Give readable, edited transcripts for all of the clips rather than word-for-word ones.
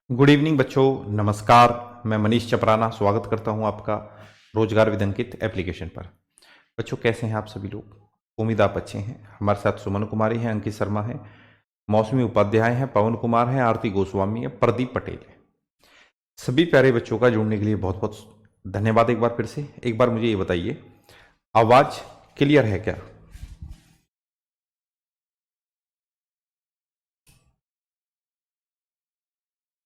Good evening बच्चों, नमस्कार। मैं मनीष चपराना स्वागत करता हूं आपका रोजगार विद अंकित एप्लीकेशन पर। बच्चों, कैसे हैं आप सभी लोग? उम्मीद आप अच्छे हैं। हमारे साथ सुमन कुमारी हैं, अंकित शर्मा है, मौसमी उपाध्याय हैं, पवन कुमार हैं, आरती गोस्वामी है, प्रदीप पटेल है। सभी प्यारे बच्चों का जुड़ने के लिए बहुत बहुत धन्यवाद। एक बार फिर से एक बार मुझे ये बताइए, आवाज क्लियर है क्या?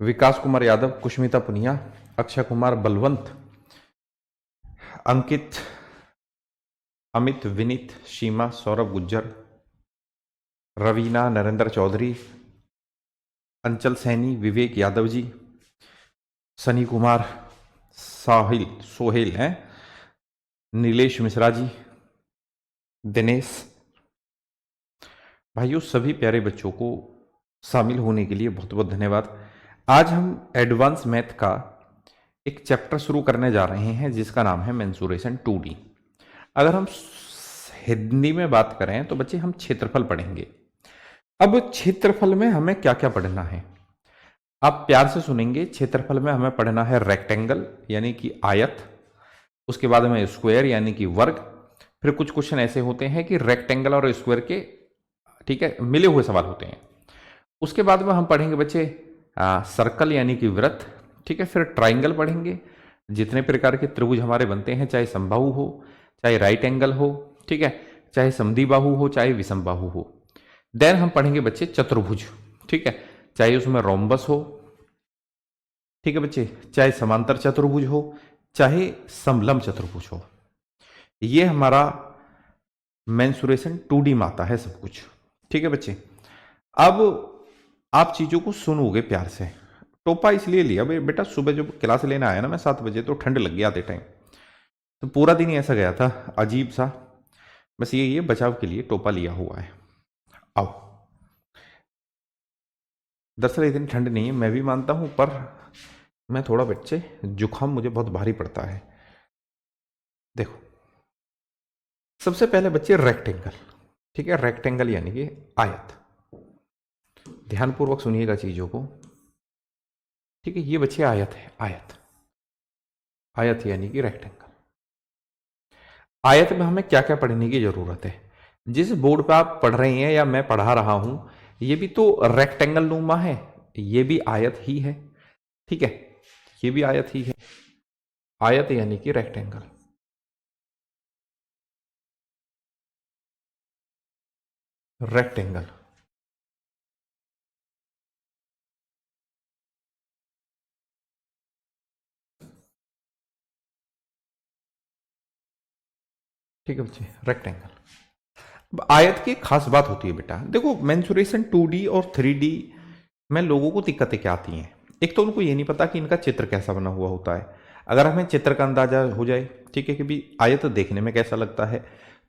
विकास कुमार यादव, कुष्मिता पुनिया, अक्षय कुमार बलवंत, अंकित, अमित, विनीत, सीमा, सौरभ गुज्जर, रवीना, नरेंद्र चौधरी, अंचल सैनी, विवेक यादव जी, सनी कुमार, साहिल सोहेल हैं, नीलेश मिश्रा जी, दिनेश। भाइयों, सभी प्यारे बच्चों को शामिल होने के लिए बहुत बहुत धन्यवाद। आज हम एडवांस मैथ का एक चैप्टर शुरू करने जा रहे हैं जिसका नाम है मेंसुरेशन 2D। अगर हम हिंदी में बात करें तो बच्चे हम क्षेत्रफल पढ़ेंगे। अब क्षेत्रफल में हमें क्या क्या पढ़ना है आप प्यार से सुनेंगे। क्षेत्रफल में हमें पढ़ना है रेक्टेंगल यानी कि आयत, उसके बाद में स्क्वायर यानी कि वर्ग। फिर कुछ क्वेश्चन ऐसे होते हैं कि रेक्टेंगल और स्क्वायर के ठीक है मिले हुए सवाल होते हैं। उसके बाद में हम पढ़ेंगे बच्चे सर्कल यानी कि वृत्त। ठीक है, फिर ट्राइंगल पढ़ेंगे। जितने प्रकार के त्रिभुज हमारे बनते हैं, चाहे समबाहु हो, चाहे राइट एंगल हो, ठीक है, चाहे समद्विबाहु हो, चाहे विषमबाहु हो। देन हम पढ़ेंगे बच्चे चतुर्भुज। ठीक है, चाहे उसमें रोम्बस हो, ठीक है बच्चे, चाहे समांतर चतुर्भुज हो, चाहे समलंब चतुर्भुज हो। ये हमारा मेंसुरेशन 2D में आता है सब कुछ। ठीक है बच्चे, अब आप चीजों को सुनोगे प्यार से। टोपा इसलिए लिया भाई बेटा, सुबह जब क्लास लेने आया ना मैं 7 बजे तो ठंड लग गया आते टाइम, तो पूरा दिन ही ऐसा गया था अजीब सा। बस ये बचाव के लिए टोपा लिया हुआ है। आओ, दरअसल इतनी ठंड नहीं है, मैं भी मानता हूं, पर मैं थोड़ा बच्चे जुकाम मुझे बहुत भारी पड़ता है। देखो, सबसे पहले बच्चे रेक्टेंगल। ठीक है, रेक्टेंगल यानी कि आयत। ध्यानपूर्वक सुनिएगा चीजों को। ठीक है, ये बच्चे आयत है, आयत। आयत यानी कि रेक्टेंगल। आयत में हमें क्या क्या पढ़ने की जरूरत है? जिस बोर्ड पे आप पढ़ रहे हैं या मैं पढ़ा रहा हूं, ये भी तो रेक्टेंगल नुमा है, ये भी आयत ही है। ठीक है, ये भी आयत ही है। आयत यानी कि रेक्टेंगल। रेक्टेंगल, ठीक है बच्चे, रेक्टेंगल। अब आयत की खास बात होती है बेटा, देखो मेंसुरेशन 2D और 3D में लोगों को दिक्कतें क्या आती हैं। एक तो उनको ये नहीं पता कि इनका चित्र कैसा बना हुआ होता है। अगर हमें चित्र का अंदाजा हो जाए, ठीक है, कि भी आयत देखने में कैसा लगता है,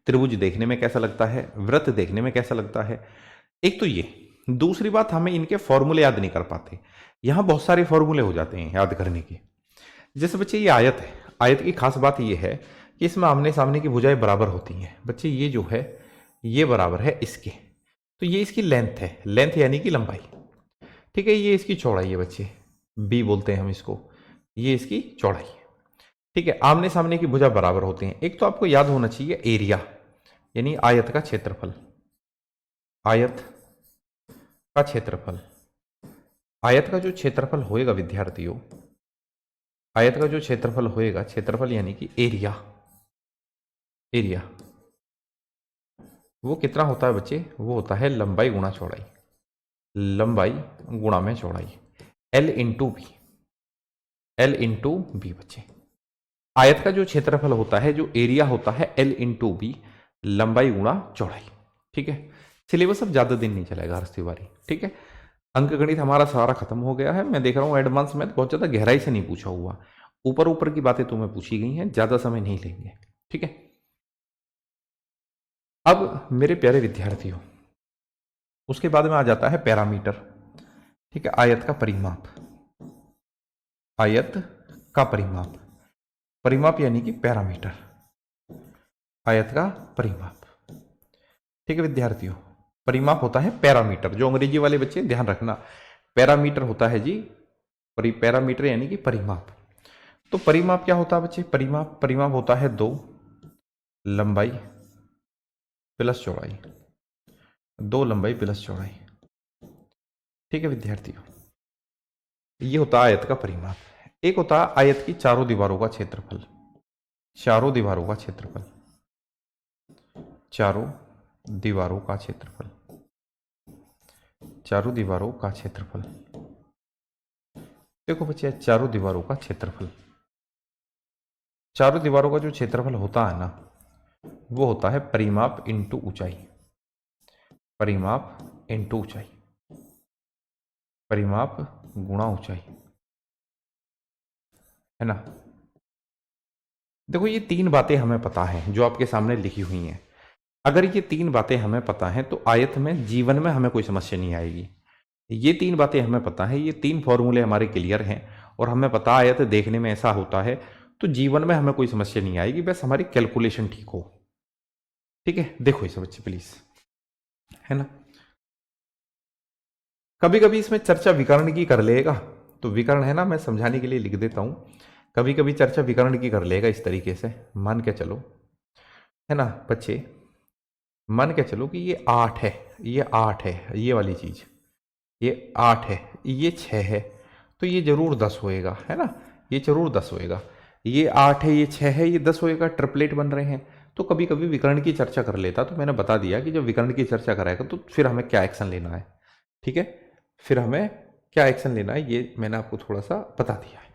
त्रिभुज देखने में कैसा लगता है, वृत्त देखने में कैसा लगता है, एक तो ये। दूसरी बात, हमें इनके फॉर्मूले याद नहीं कर पाते। यहां बहुत सारे फॉर्मूले हो जाते हैं याद करने के। जैसे बच्चे ये आयत है, आयत की खास बात ये है कि इसमें आमने सामने की भुजाएं बराबर होती हैं। बच्चे ये जो है ये बराबर है इसके, तो ये इसकी लेंथ है, लेंथ यानी कि लंबाई। ठीक है, ये इसकी चौड़ाई है बच्चे, बी बोलते हैं हम इसको, ये इसकी चौड़ाई है। ठीक है, आमने सामने की भुजा बराबर होते हैं। एक तो आपको याद होना चाहिए एरिया यानी आयत का क्षेत्रफल। आयत का क्षेत्रफल, आयत का जो क्षेत्रफल होएगा विद्यार्थियों, आयत का जो क्षेत्रफल होएगा, क्षेत्रफल यानी कि एरिया, एरिया वो कितना होता है बच्चे? वो होता है लंबाई गुणा चौड़ाई, लंबाई गुणा में चौड़ाई, L into B, L into B बच्चे। आयत का जो क्षेत्रफल होता है, जो एरिया होता है, एल इंटू बी, लंबाई गुणा चौड़ाई। ठीक है, सिलेबस अब ज्यादा दिन नहीं चलेगा हर्ष तिवारी। ठीक है, अंक गणित हमारा सारा खत्म हो गया है। मैं देख रहा हूँ एडवांस मैथ बहुत ज्यादा गहराई से नहीं पूछा हुआ, ऊपर ऊपर की बातें तुम्हें पूछी गई हैं, ज्यादा समय नहीं लेंगे। ठीक है, अब मेरे प्यारे विद्यार्थियों, उसके बाद में आ जाता है पैरामीटर। ठीक है, आयत का परिमाप, आयत का परिमाप, परिमाप यानी कि पैरामीटर, आयत का परिमाप। ठीक है विद्यार्थियों, परिमाप होता है पैरामीटर। जो अंग्रेजी वाले बच्चे ध्यान रखना, पैरामीटर होता है जी पैरामीटर यानी कि परिमाप। तो परिमाप क्या होता है बच्चे? परिमाप होता है 2 लंबाई प्लस चौड़ाई, 2 लंबाई प्लस चौड़ाई। ठीक है विद्यार्थियों, ये होता है आयत का परिमाप। एक होता है आयत की चारों दीवारों का क्षेत्रफल, चारों दीवारों का क्षेत्रफल, चारों दीवारों का क्षेत्रफल, चारों दीवारों का क्षेत्रफल। देखो बच्चे, चारों दीवारों का क्षेत्रफल, चारों दीवारों का जो क्षेत्रफल होता है ना, वो होता है परिमाप इंटू ऊंचाई, परिमाप इंटू ऊंचाई, परिमाप गुणा ऊंचाई, है ना। देखो ये 3 बातें हमें पता है जो आपके सामने लिखी हुई हैं। अगर ये 3 बातें हमें पता है तो आयत में जीवन में हमें कोई समस्या नहीं आएगी। ये 3 बातें हमें पता है, ये 3 फॉर्मूले हमारे क्लियर हैं और हमें पता आयत देखने में ऐसा होता है, तो जीवन में हमें कोई समस्या नहीं आएगी, बस हमारी कैलकुलेशन ठीक हो। ठीक है, देखो इसे बच्चे प्लीज, है ना। कभी कभी इसमें चर्चा विकर्ण की कर लेगा, तो विकर्ण है ना, मैं समझाने के लिए लिख देता हूं। कभी कभी चर्चा विकर्ण की कर लेगा इस तरीके से, मान के चलो, है ना बच्चे, मान के चलो कि ये 8 है, ये 8 है, ये वाली चीज, ये 8 है, ये 6 है, तो ये जरूर 10 होएगा, है ना, ये जरूर 10 होएगा। ये 8 है, ये 6 है, ये 10 होएगा, ट्रिपलेट बन रहे हैं। तो कभी कभी विकर्ण की चर्चा कर लेता, तो मैंने बता दिया कि जब विकर्ण की चर्चा कराएगा तो फिर हमें क्या एक्शन लेना है। ठीक है, फिर हमें क्या एक्शन लेना है ये मैंने आपको थोड़ा सा बता दिया है।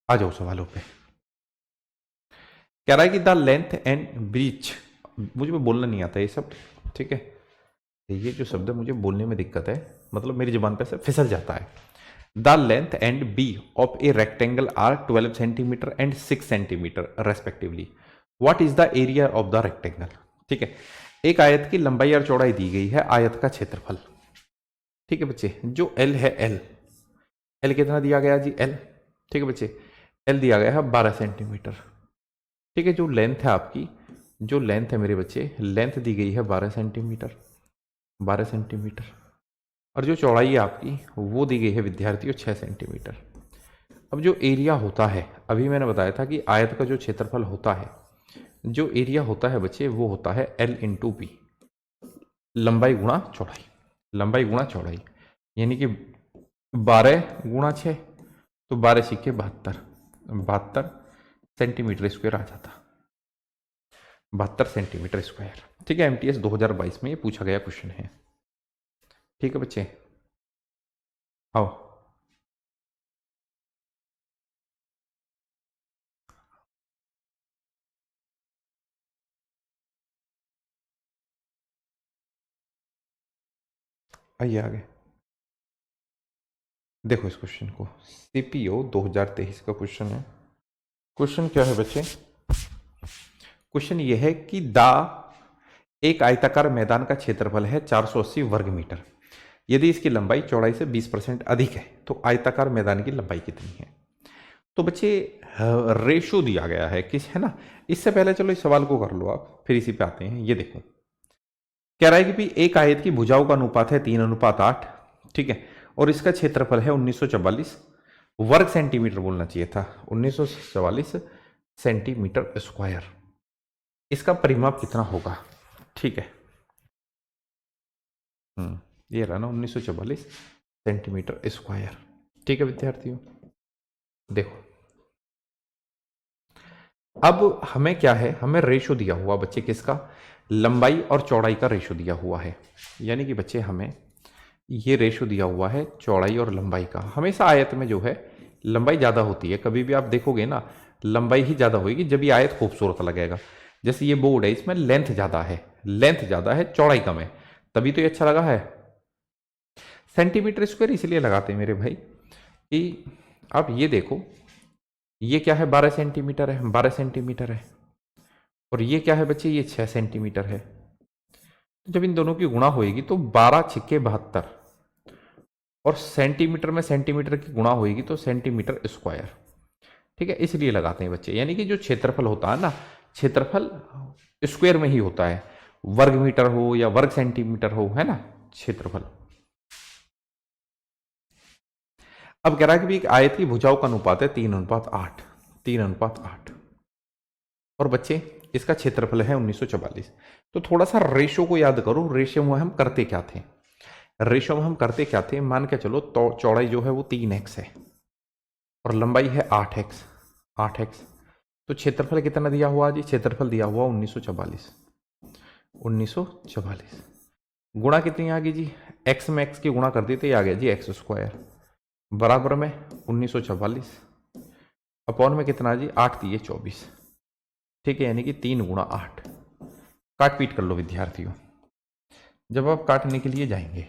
आ जाओ सवालों पे। कह रहा है कि द लेंथ एंड ब्रीच, मुझे बोलना नहीं आता ये सब, ठीक है, ये जो शब्द है मुझे बोलने में दिक्कत है, मतलब मेरी जुबान पे से फिसल जाता है। The length and B of a rectangle are 12 centimetre and 6 centimetre respectively. What is the area of the rectangle? ठीक है, एक आयत की लंबाई और चौड़ाई दी गई है, आयत का क्षेत्रफल। ठीक है बच्चे, जो एल है, एल कितना दिया गया जी? एल, ठीक है बच्चे, एल दिया गया है 12 सेंटीमीटर। ठीक है, जो लेंथ है आपकी, जो लेंथ है मेरे बच्चे, लेंथ दी गई है 12 सेंटीमीटर, 12 सेंटीमीटर, और जो चौड़ाई है आपकी वो दी गई है विद्यार्थियों 6 सेंटीमीटर। अब जो एरिया होता है, अभी मैंने बताया था कि आयत का जो क्षेत्रफल होता है, जो एरिया होता है बच्चे, वो होता है एल इंटू बी, लंबाई गुणा चौड़ाई, लंबाई गुणा चौड़ाई, यानी कि 12 गुणा 6, तो 12 सिक्के 72, 72 सेंटीमीटर स्क्वायर आ जाता, 72 सेंटीमीटर स्क्वायर। ठीक है, एमटीएस 2022 में ये पूछा गया क्वेश्चन है। ठीक है बच्चे, आओ। आइए आगे देखो इस क्वेश्चन को, सीपीओ 2023 का क्वेश्चन है। क्वेश्चन क्या है बच्चे? क्वेश्चन ये है कि एक आयताकार मैदान का क्षेत्रफल है 480 वर्ग मीटर। यदि इसकी लंबाई चौड़ाई से 20% अधिक है तो आयताकार मैदान की लंबाई कितनी है? तो बच्चे रेशो दिया गया है किस, है ना। इससे पहले चलो इस सवाल को कर लो आप, फिर इसी पे आते हैं। ये देखो, कह रहा है कि भाई एक आयत की भुजाओं का अनुपात है 3:8, ठीक है, और इसका क्षेत्रफल है 1944 वर्ग सेंटीमीटर, बोलना चाहिए था 1944 सेंटीमीटर स्क्वायर। इसका परिमाप कितना होगा? ठीक है, ये रहा ना 1944 सेंटीमीटर स्क्वायर। ठीक है विद्यार्थियों, देखो अब हमें क्या है, हमें रेशो दिया हुआ बच्चे किसका? लंबाई और चौड़ाई का रेशो दिया हुआ है, यानी कि बच्चे हमें ये रेशो दिया हुआ है चौड़ाई और लंबाई का। हमेशा आयत में जो है लंबाई ज़्यादा होती है, कभी भी आप देखोगे ना लंबाई ही ज़्यादा होगी जब ये आयत खूबसूरत लगेगा। जैसे ये बोर्ड है, इसमें लेंथ ज़्यादा है, लेंथ ज़्यादा है, चौड़ाई कम है, तभी तो ये अच्छा लगा है। सेंटीमीटर स्क्वायर इसलिए लगाते हैं मेरे भाई कि आप ये देखो, ये क्या है 12 सेंटीमीटर है, 12 सेंटीमीटर है, और ये क्या है बच्चे, ये 6 सेंटीमीटर है। जब इन दोनों की गुणा होएगी तो 12 छिक्के 72, और सेंटीमीटर में सेंटीमीटर की गुणा होएगी तो सेंटीमीटर स्क्वायर। ठीक है, इसलिए लगाते हैं बच्चे, यानी कि जो क्षेत्रफल होता है ना, क्षेत्रफल स्क्वायर में ही होता है, वर्ग मीटर हो या वर्ग सेंटीमीटर हो, है ना, क्षेत्रफल। अब कह रहा है कि भी एक आयत की भुजाओं का अनुपात है 3:8, 3:8। और बच्चे इसका क्षेत्रफल है 1944। तो थोड़ा सा रेशो को याद करो, रेशो में हम करते क्या थे, रेशो में हम करते क्या थे, मान के चलो तो चौड़ाई जो है वो 3x है और लंबाई है 8x, 8x। तो क्षेत्रफल कितना दिया हुआ जी, क्षेत्रफल दिया हुआ 1944, 1944 गुणा कितनी आ गई जी, x में x की गुणा कर दी तो ये आ गया जी x² बराबर में 1944 अपॉन में कितना जी 8 दिए 24। ठीक है, यानी कि 3 × 8। काट पीट कर लो विद्यार्थियों। जब आप काटने के लिए जाएंगे,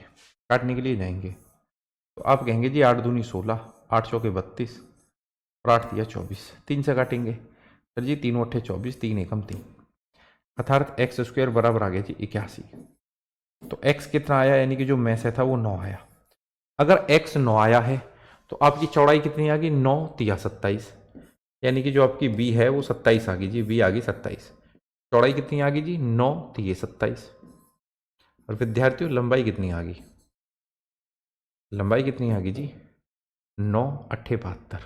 काटने के लिए जाएंगे तो आप कहेंगे जी 8 दूनी 16, 8 चौके 32 और 8 दिया 24, 3 से काटेंगे सर जी 3 8 24, 3 एकम 3 अर्थात x² बराबर आ गया जी 81। तो x कितना आया, यानी कि जो मैस था वो 9 आया। अगर x 9 आया है तो आपकी चौड़ाई कितनी आ गई, 9 तिया 27, यानी कि जो आपकी b है वो 27 आ गई जी, b आ गई 27। चौड़ाई कितनी आ गई जी, 9 तिये 27। और विद्यार्थियों लंबाई कितनी आ गई, लंबाई कितनी आ गई जी 9 8 72।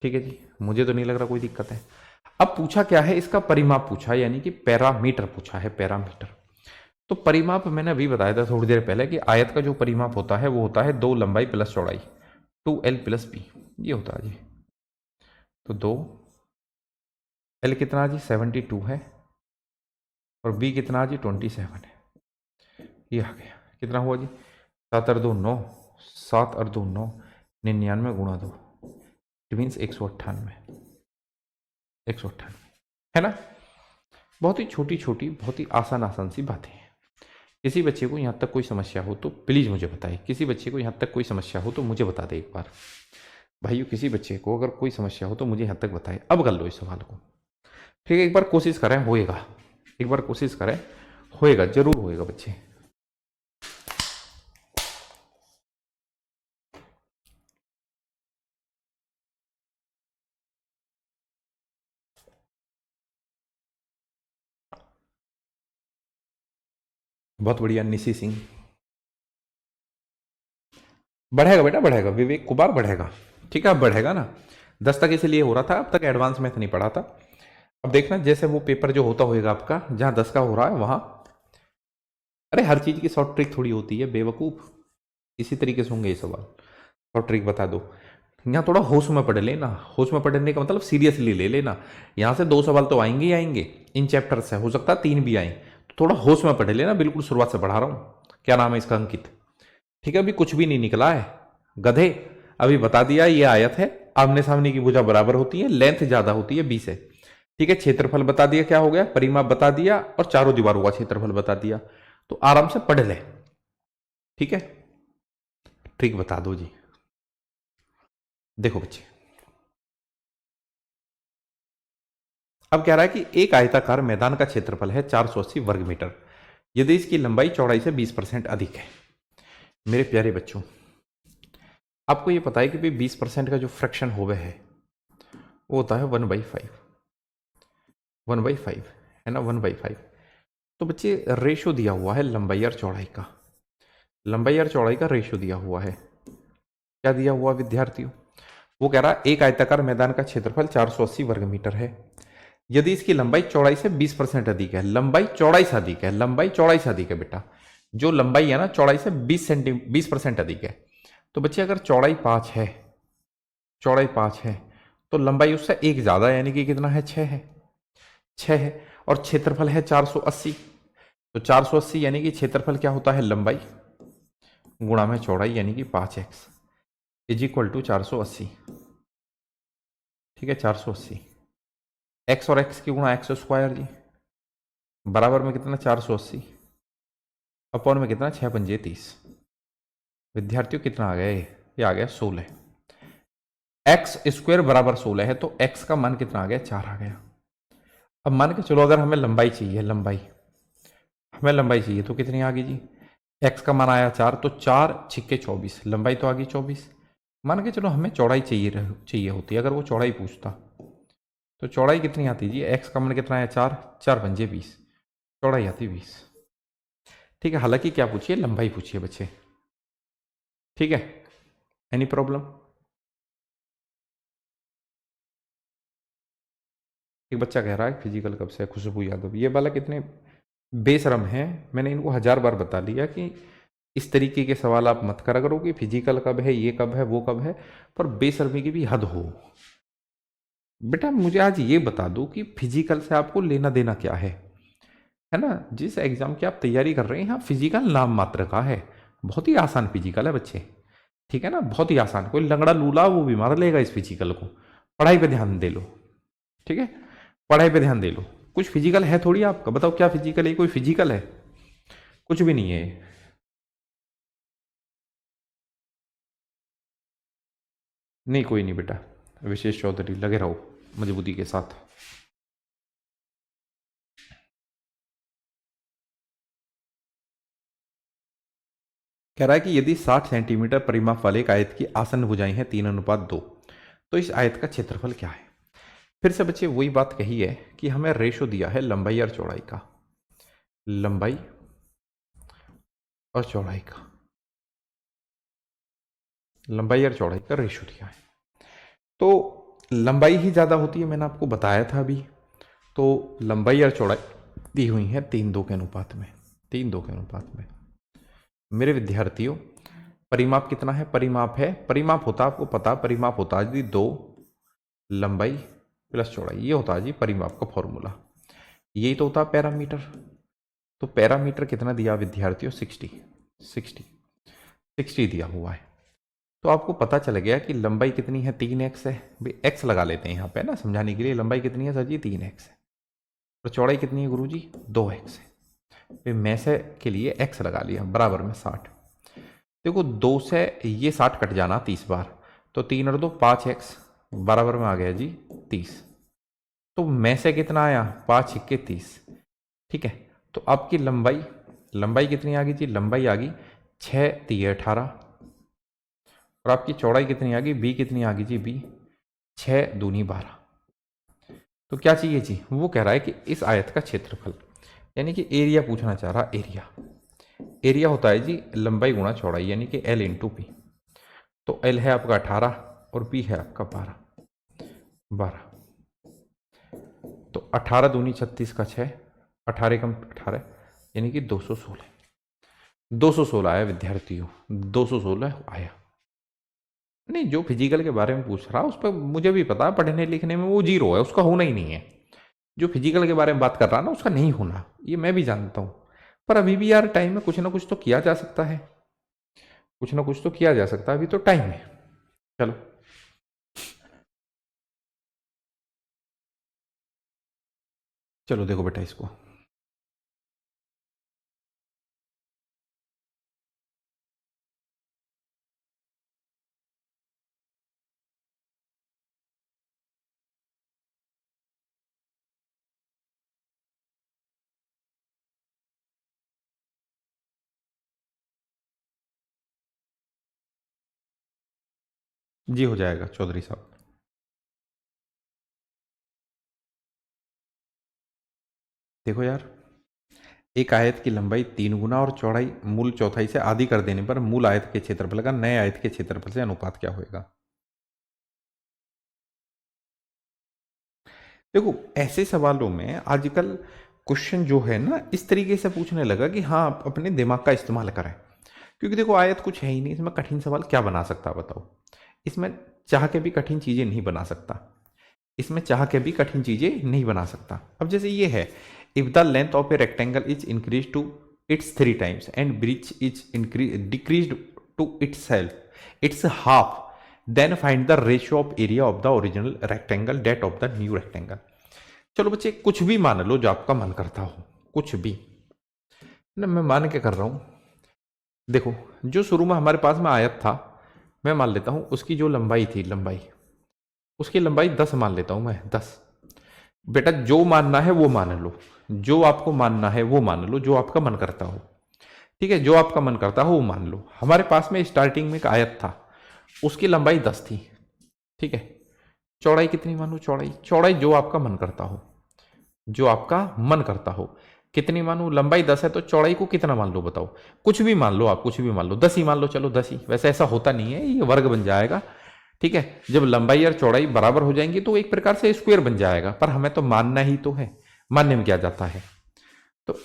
ठीक है जी, मुझे तो नहीं लग रहा कोई दिक्कत है। अब पूछा क्या है, इसका परिमाप पूछा, यानी कि पैरामीटर पूछा है, पैरामीटर। तो परिमाप मैंने अभी बताया था थोड़ी देर पहले कि आयत का जो परिमाप होता है वो होता है 2 लंबाई प्लस चौड़ाई, 2l + b, ये होता है जी। तो 2l कितना जी 72 है और b कितना जी 27 है, ये आ गया। कितना हुआ जी 7 और 2 9, 7 और 2 9, 99 × 2 इट मीन्स 198, 198 है ना। बहुत ही छोटी छोटी, बहुत ही आसान आसान सी बातें हैं। किसी बच्चे को यहाँ तक कोई समस्या हो तो प्लीज़ मुझे बताएं, किसी बच्चे को यहाँ तक कोई समस्या हो तो मुझे बता दे एक बार। भाइयों किसी बच्चे को अगर कोई समस्या हो तो मुझे यहाँ तक बताएं, अब कर लो इस सवाल को। ठीक है, एक बार कोशिश करें, होएगा, एक बार कोशिश करें, होएगा, जरूर होएगा बच्चे। बहुत बढ़िया निशी सिंह, बढ़ेगा बेटा बढ़ेगा, विवेक कुमार बढ़ेगा। ठीक है, अब बढ़ेगा ना। 10 तक इसलिए हो रहा था, अब तक एडवांस मैथ नहीं पढ़ा था। अब देखना जैसे वो पेपर जो होता होएगा आपका, जहां 10 का हो रहा है वहां, अरे हर चीज की शॉर्ट ट्रिक थोड़ी होती है बेवकूफ, इसी तरीके से होंगे ये सवाल। शॉर्ट ट्रिक बता दो, यहाँ थोड़ा होश में पढ़ लेना, होश में पढ़ने का मतलब सीरियसली ले लेना। यहाँ से 2 सवाल तो आएंगे ही आएंगे इन चैप्टर से, हो सकता है 3 भी आए, तो थोड़ा होश में पढ़ लेना। बिल्कुल शुरुआत से पढ़ा रहा हूँ। क्या नाम है इसका, अंकित। ठीक है, अभी कुछ भी नहीं निकला है गधे, अभी बता दिया ये आयत है, आमने सामने की भुजा बराबर होती है, लेंथ ज्यादा होती है 20 से। ठीक है, क्षेत्रफल बता दिया, क्या हो गया परिमाप बता दिया, और चारों दीवारों का क्षेत्रफल बता दिया। तो आराम से पढ़ ले। ठीक है, ट्रिक बता दो जी। देखो बच्चे, अब कह रहा है कि एक आयताकार मैदान का क्षेत्रफल है 480 वर्ग मीटर यदि इसकी लंबाई चौड़ाई से 20% अधिक है। मेरे प्यारे बच्चों, आपको ये पता है कि 20% का जो फ्रैक्शन होवे है वो होता है 1/5, 1/5 है ना, 1/5। तो बच्चे रेशो दिया हुआ है लंबाई और चौड़ाई का, लंबाई और चौड़ाई का रेशो दिया हुआ है। क्या दिया हुआ विद्यार्थियों, वो कह रहा है एक आयताकार मैदान का क्षेत्रफल 480 वर्ग मीटर है यदि इसकी लंबाई चौड़ाई से 20% अधिक है। लंबाई चौड़ाई से अधिक है, लंबाई चौड़ाई से अधिक है बेटा, जो लंबाई है ना चौड़ाई से 20% अधिक है। तो बच्चे अगर चौड़ाई 5 है, चौड़ाई 5 है तो लंबाई उससे 1 ज्यादा है, यानी कि कितना है 6 है, 6 है। और क्षेत्रफल है 480, तो 480 यानी कि क्षेत्रफल क्या होता है लंबाई गुणा में चौड़ाई, यानी कि 5x = 480। ठीक है, 480 x और x की गुणा x² जी बराबर में कितना 480 अपॉन में कितना 6 पंजे 30। विद्यार्थियों कितना आ गया ये आ गया 16। x² बराबर 16 है तो x का मान कितना आ गया 4 आ गया। अब मान के चलो अगर हमें लंबाई चाहिए, लंबाई हमें लंबाई चाहिए तो कितनी आ गई जी, x का मान आया 4 तो 4 छिक्के 24, लंबाई तो आ गई 24। मान के चलो हमें चौड़ाई चाहिए होती, अगर वो चौड़ाई पूछता तो चौड़ाई कितनी आती जी, x का मान कितना है 4, 4 पंजे 20, चौड़ाई आती 20। ठीक है, हालांकि क्या पूछिए लंबाई पूछिए बच्चे। ठीक है, एनी प्रॉब्लम? एक बच्चा कह रहा है फिजिकल कब से है, खुशबू यादव। ये वाला कितने बेशरम है, मैंने इनको 1000 बार बता दिया कि इस तरीके के सवाल आप मत करा करो कि फिजिकल कब है, ये कब है, वो कब है, पर बेशर्मी की भी हद हो। बेटा मुझे आज ये बता दो कि फिजिकल से आपको लेना देना क्या है ना? जिस एग्जाम की आप तैयारी कर रहे हैं यहाँ फिजिकल नाम मात्र का है, बहुत ही आसान फिजिकल है बच्चे, ठीक है ना, बहुत ही आसान। कोई लंगड़ा लूला वो भी मार लेगा इस फिजिकल को। पढ़ाई पे ध्यान दे लो, ठीक है, पढ़ाई पे ध्यान दे लो। कुछ फिजिकल है थोड़ी आपका, बताओ क्या फिजिकल है? कोई फिजिकल है? कुछ भी नहीं है। नहीं कोई नहीं बेटा, विशेष चौधरी लगे रहो मजबूती के साथ। कह रहा है कि यदि 60 सेंटीमीटर परिमाप वाले एक आयत की आसन्न भुजाएं हैं 3:2, तो इस आयत का क्षेत्रफल क्या है? फिर से बच्चे वही बात कही है कि हमें रेशो दिया है लंबाई और चौड़ाई का, लंबाई और चौड़ाई का, लंबाई और चौड़ाई का रेशो दिया है। तो लंबाई ही ज़्यादा होती है, मैंने आपको बताया था अभी। तो लंबाई और चौड़ाई दी हुई है 3:2 के अनुपात में, 3:2 के अनुपात में। मेरे विद्यार्थियों परिमाप कितना है? परिमाप है, परिमाप होता आपको पता, परिमाप होता है जी 2 लंबाई प्लस चौड़ाई, ये होता है जी परिमाप का फॉर्मूला। यही तो होता है पैरामीटर। तो पैरामीटर कितना दिया विद्यार्थियों? 60 दिया हुआ है। तो आपको पता चल गया कि लंबाई कितनी है? 3x है भाई, x लगा लेते हैं यहाँ पे ना समझाने के लिए। लंबाई कितनी है सर जी? 3x है। और चौड़ाई कितनी है गुरु जी? 2x है। फिर मैं से के लिए x लगा लिया, बराबर में 60। देखो 2 से ये 60 कट जाना 30 बार, तो 3 और 2 5x, बराबर में आ गया जी 30। तो मैं से कितना आया? 5 × 30, ठीक है। तो आपकी लंबाई, लंबाई कितनी आ गई जी? लंबाई आ गई 6 × 3 = 18। और आपकी चौड़ाई कितनी आ गई? b कितनी आ गई जी? b 6 × 2 = 12। तो क्या चाहिए जी? वो कह रहा है कि इस आयत का क्षेत्रफल, यानी कि एरिया पूछना चाह रहा। एरिया, एरिया होता है जी लंबाई गुणा चौड़ाई, यानी कि l × p। तो l है आपका 18 और p है आपका 12। तो 18 दूनी 36 का 6, 18 कम 18, यानी कि 216। 216 आया विद्यार्थियों, 216 आया। नहीं, जो फिजिकल के बारे में पूछ रहा उस पर मुझे भी पता है, पढ़ने लिखने में वो जीरो है, उसका होना ही नहीं है। जो फिजिकल के बारे में बात कर रहा ना उसका नहीं होना, ये मैं भी जानता हूं। पर अभी भी यार टाइम में कुछ ना कुछ तो किया जा सकता है, कुछ ना कुछ तो किया जा सकता है, अभी तो टाइम है। चलो चलो देखो बेटा इसको, जी हो जाएगा चौधरी साहब। देखो यार, एक आयत की लंबाई 3 गुना और चौड़ाई मूल चौथाई से आधी कर देने पर मूल आयत के क्षेत्रफल का नए आयत के क्षेत्रफल से अनुपात क्या होगा? देखो ऐसे सवालों में आजकल क्वेश्चन जो है ना इस तरीके से पूछने लगा कि हाँ आप अपने दिमाग का इस्तेमाल करें। क्योंकि देखो आयत कुछ है ही नहीं, इसमें कठिन सवाल क्या बना सकता बताओ? इसमें चाह के भी कठिन चीजें नहीं बना सकता, इसमें चाह के भी कठिन चीजें नहीं बना सकता। अब जैसे ये है, if the length of a rectangle is increase to its 3 times and breadth is decrease to its half, then find the ratio of area of the original rectangle that of the new rectangle. चलो बच्चे कुछ भी मान लो जो आपका मन करता हो, कुछ भी ना, मैं मान के कर रहा हूं। देखो जो शुरू में हमारे पास में आयत था, मैं मान लेता हूं उसकी जो लंबाई थी, लंबाई उसकी लंबाई 10 मान लेता हूं मैं, 10। बेटा जो मानना है वो मान लो, जो आपको मानना है वो मान लो, जो आपका मन करता हो, ठीक है, जो आपका मन करता हो वो मान लो। हमारे पास में स्टार्टिंग में एक आयत था, उसकी लंबाई 10 थी, ठीक है। चौड़ाई कितनी मानो? चौड़ाई, चौड़ाई जो आपका मन करता हो, जो आपका मन करता हो। कितनी मानूं? लंबाई 10 है तो चौड़ाई को कितना मान लो बताओ? कुछ भी मान लो, आप कुछ भी मान लो, 10 ही मान लो, चलो 10 ही। वैसे ऐसा होता नहीं है, ये वर्ग बन जाएगा, ठीक है। जब लंबाई और चौड़ाई बराबर हो जाएंगी तो एक प्रकार से स्क्वायर बन जाएगा, पर हमें तो मानना ही तो है। मानने में क्या जाता है? तो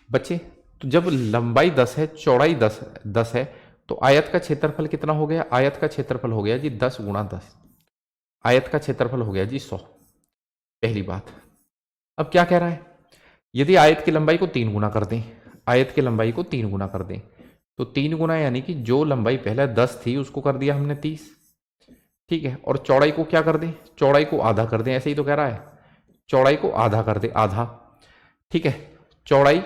बच्चे, तो जब लंबाई 10 है, चौड़ाई 10 है, तो आयत का क्षेत्रफल कितना हो गया? आयत का क्षेत्रफल हो गया जी 10 गुणा 10। आयत का क्षेत्रफल हो गया जी 100। पहली बात। अब क्या कह रहा है? यदि आयत की लंबाई को 3 गुना कर दें, आयत की लंबाई को 3 गुना कर दें, तो 3 गुना यानी कि जो लंबाई पहले 10 थी उसको कर दिया हमने 30, ठीक है। और चौड़ाई को क्या कर दें? चौड़ाई को आधा कर दें, ऐसे ही तो कह रहा है। चौड़ाई को आधा कर दे, आधा, ठीक है। चौड़ाई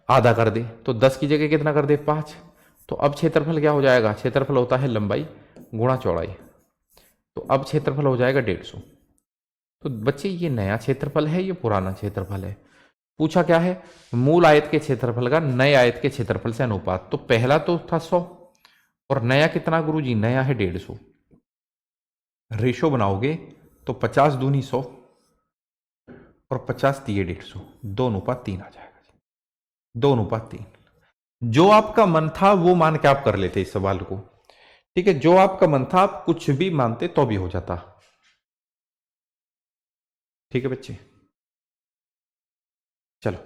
आधा कर दे तो 10 की जगह कितना कर दे? 5। तो अब क्षेत्रफल क्या हो जाएगा? क्षेत्रफल होता है लंबाई गुणा चौड़ाई, तो अब क्षेत्रफल हो जाएगा 150। तो बच्चे ये नया क्षेत्रफल है, ये पुराना क्षेत्रफल है। पूछा क्या है? मूल आयत के क्षेत्रफल का नए आयत के क्षेत्रफल से अनुपात। तो पहला तो था 100 और नया कितना गुरुजी? नया है 150। रेशो बनाओगे तो 50 दूनी 100 और 50 दिए 150, 2:3 आ जाएगा। 2:3। जो आपका मन था वो मान के आप कर लेते इस सवाल को, ठीक है। जो आपका मन था आप कुछ भी मानते तो भी हो जाता, ठीक है बच्चे। चलो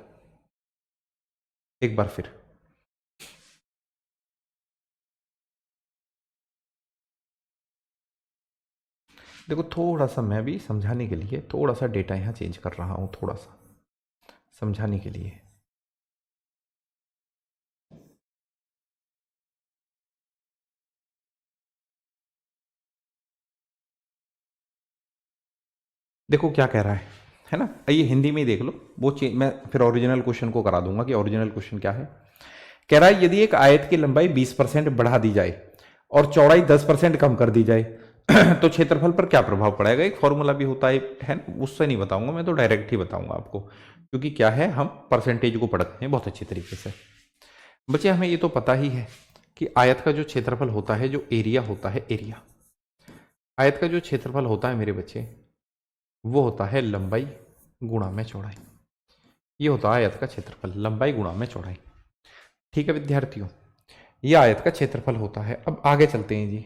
एक बार फिर, देखो थोड़ा सा मैं भी समझाने के लिए थोड़ा सा डेटा यहां चेंज कर रहा हूं, थोड़ा सा समझाने के लिए। देखो क्या कह रहा है ना? ये हिंदी में ही देख लो, वो मैं फिर ओरिजिनल क्वेश्चन को करा दूंगा कि ओरिजिनल क्वेश्चन क्या है। कह रहा है यदि एक आयत की लंबाई 20% बढ़ा दी जाए और चौड़ाई 10% कम कर दी जाए तो क्षेत्रफल पर क्या प्रभाव पड़ेगा? एक फॉर्मूला भी होता है उससे नहीं बताऊंगा मैं, तो डायरेक्ट ही बताऊंगा आपको, क्योंकि क्या है, हम परसेंटेज को पढ़ते हैं बहुत अच्छी तरीके से। बच्चे हमें ये तो पता ही है कि आयत का जो क्षेत्रफल होता है, जो एरिया होता है, एरिया, आयत का जो क्षेत्रफल होता है मेरे बच्चे, वो होता है लंबाई गुणा में चौड़ाई। ये होता है आयत का क्षेत्रफल, लंबाई गुणा में चौड़ाई, ठीक है विद्यार्थियों। ये आयत का क्षेत्रफल होता है। अब आगे चलते हैं जी,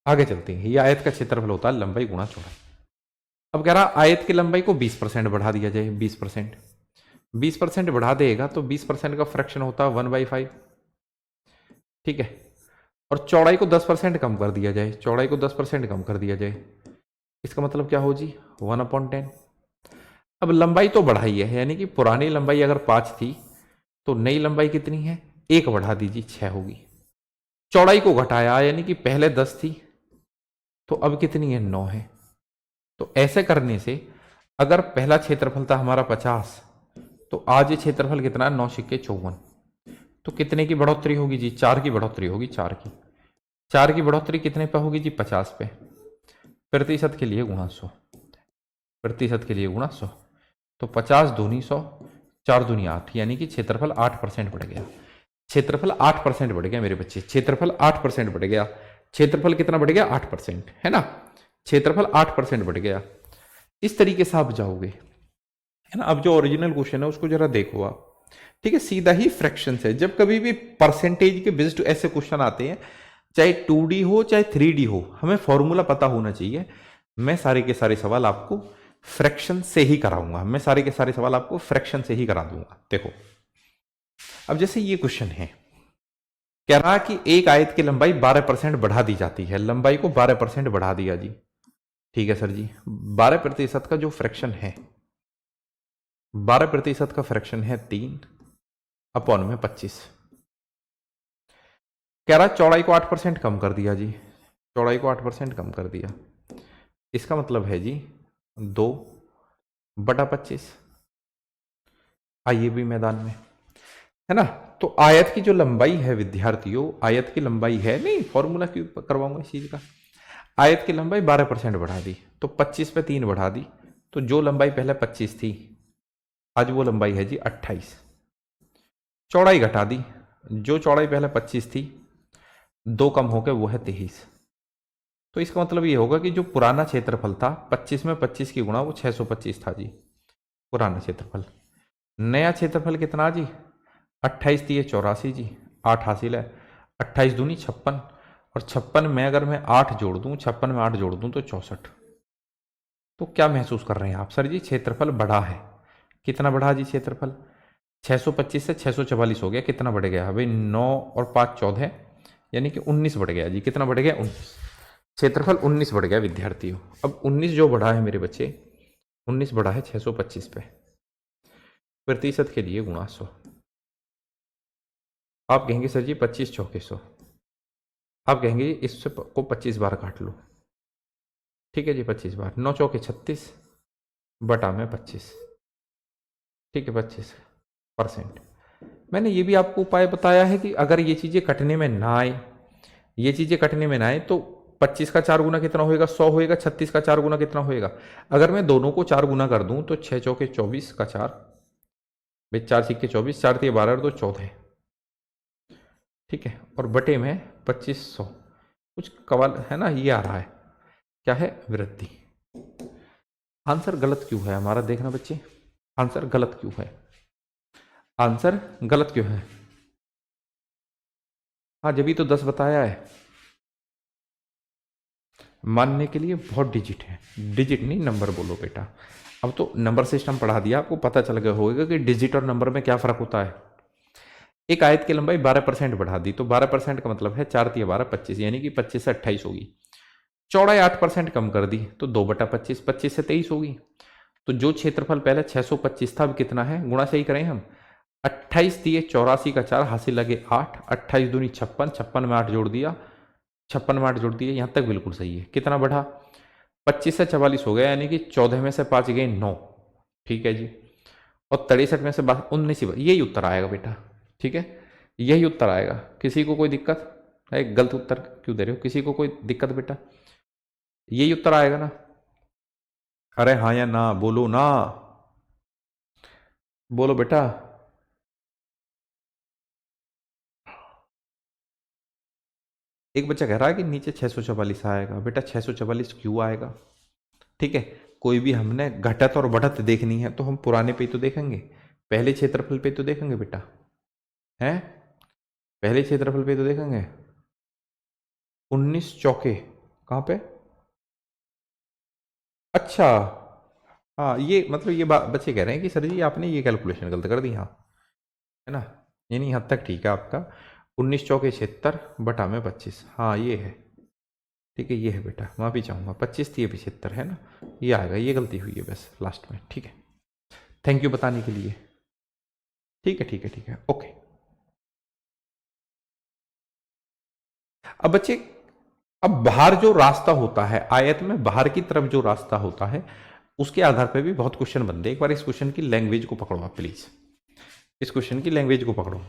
आगे चलते हैं। ये आयत का क्षेत्रफल होता है लंबाई गुणा चौड़ाई। अब कह रहा आयत की लंबाई को 20% बढ़ा दिया जाए, 20%, 20% बढ़ा देगा तो 20% का फ्रैक्शन होता है 1/5, ठीक है। और चौड़ाई को 10% कम कर दिया जाए, चौड़ाई को 10% कम कर दिया जाए, इसका मतलब क्या हो जी? 1/10। अब लंबाई तो बढ़ाई है, यानी कि पुरानी लंबाई अगर 5 थी तो नई लंबाई कितनी है? 1 बढ़ा दीजिए, 6 होगी। चौड़ाई को घटाया, यानी कि पहले 10 थी तो अब कितनी है? 9 है। तो ऐसे करने से अगर पहला क्षेत्रफल था हमारा 50, तो आज ये क्षेत्रफल कितना है? 9 सिक्के 54। तो कितने की बढ़ोतरी होगी जी? 4 की बढ़ोतरी होगी, 4 की। 4 की बढ़ोतरी कितने पे होगी जी? 50 पे। प्रतिशत के लिए गुणा 100, प्रतिशत के लिए गुणा 100, तो 50 दूनी 100, 4 दूनी 8, यानी कि क्षेत्रफल 8% बढ़ गया। क्षेत्रफल 8% बढ़ गया मेरे बच्चे, क्षेत्रफल 8% बढ़ गया। क्षेत्रफल कितना बढ़ गया? 8%, है ना? क्षेत्रफल 8% बढ़ गया। इस तरीके से आप जाओगे, है ना? अब जो ओरिजिनल क्वेश्चन है उसको जरा देखो आप, ठीक है। सीधा ही फ्रैक्शन है। जब कभी भी परसेंटेज के बेस्ड ऐसे क्वेश्चन आते हैं, चाहे 2D हो चाहे 3D हो, हमें फॉर्मूला पता होना चाहिए। मैं सारे के सारे सवाल आपको फ्रैक्शन से ही कराऊंगा, मैं सारे के सारे सवाल आपको फ्रैक्शन से ही करा दूंगा। देखो अब जैसे ये क्वेश्चन है, कह रहा कि एक आयत की लंबाई 12% बढ़ा दी जाती है, लंबाई को 12% बढ़ा दिया जी, ठीक है सर जी। 12% का जो फ्रैक्शन है, 12% का फ्रैक्शन है 3/25। कह रहा चौड़ाई को 8% कम कर दिया जी, चौड़ाई को 8% कम कर दिया, इसका मतलब है जी 2/25। आइए भी मैदान में, है ना? तो आयत की जो लंबाई है विद्यार्थियों, आयत की लंबाई है, नहीं फॉर्मूला क्यों करवाऊंगा इस चीज का। आयत की लंबाई 12% बढ़ा दी, तो 25 पे 3 बढ़ा दी, तो जो लंबाई पहले 25 थी आज वो लंबाई है जी 28। चौड़ाई घटा दी, जो चौड़ाई पहले 25 थी 2 कम हो गए वो है 23। तो इसका मतलब ये होगा कि जो पुराना क्षेत्रफल था 25 में 25 की गुणा वो 625 था जी, पुराना क्षेत्रफल। नया क्षेत्रफल कितना जी? 28 दिए 84 जी, 8 हासिल है। 28 दूनी 56, और 56 में अगर मैं 8 जोड़ दूं, 56 में 8 जोड़ दूं तो 64। तो क्या महसूस कर रहे हैं आप? सर जी क्षेत्रफल बढ़ा है। कितना बढ़ा जी क्षेत्रफल? 625 से 644 हो गया। कितना बढ़ गया भाई? 9 और 5 14, यानी कि 19 बढ़ गया जी। कितना बढ़ गया? 19। क्षेत्रफल 19 बढ़ गया विद्यार्थियों। अब 19 जो बढ़ा है मेरे बच्चे, 19 बढ़ा है 625 पे, प्रतिशत के लिए गुणा 100। आप कहेंगे सर जी 25 चौके 100। आप कहेंगे इससे को 25 बार काट लो। ठीक है जी, 25 बार। 9 चौके 36 बटा में 25। ठीक है, 25%। मैंने ये भी आपको उपाय बताया है कि अगर ये चीज़ें कटने में ना आए, ये चीज़ें कटने में ना आए, तो 25 का 4 गुना कितना होएगा? 100 होएगा। 36 का 4 गुना कितना होएगा? अगर मैं दोनों को 4 गुना कर दूं तो 6 चौके 24 का 4, भाई 4 सिक्के 24, 4 दिए 12 और 2 14। ठीक है, और बटे में 2500। कुछ कवाल है ना, ये आ रहा है। क्या है? वृद्धि। आंसर गलत क्यों है हमारा? देखना बच्चे, आंसर गलत क्यों है? आंसर गलत क्यों है? हाँ, जब भी तो 10 बताया है। मानने के लिए बहुत डिजिट है। डिजिट नहीं, नंबर बोलो बेटा। अब तो नंबर सिस्टम पढ़ा दिया, आपको पता चल गया होगा कि डिजिट और नंबर में क्या फर्क होता है। एक आयत की लंबाई 12% बढ़ा दी, तो 12% का मतलब है 4 तिया 12 25, यानी कि 25 से 28 होगी। चौड़ाई 8% कम कर दी तो 2/25, 25 से 23 होगी। तो जो क्षेत्रफल पहले 625 था, अब कितना है? गुणा सही करें हम। 28 दिए 84 का 4, हासिल लगे 8। 28 दूनी 56, 56 में 8 जोड़ दिया, 56 में 8 जोड़ दिए, यहां तक बिल्कुल सही है। कितना बढ़ा? 25 से 44 हो गया, यानी कि 14 में से 5 गए 9। ठीक है जी, और 63 में से 19 ही, यही उत्तर आएगा बेटा। ठीक है, यही उत्तर आएगा। किसी को कोई दिक्कत है? गलत उत्तर क्यों दे रहे हो? किसी को कोई दिक्कत बेटा? यही उत्तर आएगा ना? अरे हाँ या ना बोलो ना, बोलो बेटा। एक बच्चा कह रहा है कि नीचे 644 आएगा। बेटा 644 क्यों आएगा? ठीक है, कोई भी हमने घटत और बढ़त देखनी है तो हम पुराने पे तो देखेंगे, पहले क्षेत्रफल पे तो देखेंगे बेटा। हैं? पहले क्षेत्रफल पे तो देखेंगे। 19 चौके कहाँ पे? अच्छा, हाँ, ये मतलब ये बच्चे कह रहे हैं कि सर जी आपने ये कैलकुलेशन गलत कर दी। हाँ, है ना, यानी हद तक ठीक है आपका। 19 चौके 76 बटा में 25, हाँ ये है। ठीक है, ये है बेटा, माफी चाहूंगा। 25 थी, 75 है ना, ये आएगा। ये गलती हुई है बस लास्ट में। ठीक है, थैंक यू बताने के लिए। ठीक है ठीक है ठीक है, ओके। अब बच्चे, अब बाहर जो रास्ता होता है आयत में, बाहर की तरफ जो रास्ता होता है, उसके आधार पर भी बहुत क्वेश्चन बनते हैं। एक बार इस क्वेश्चन की लैंग्वेज को पकड़ो आप प्लीज, इस क्वेश्चन की लैंग्वेज को पकड़ो।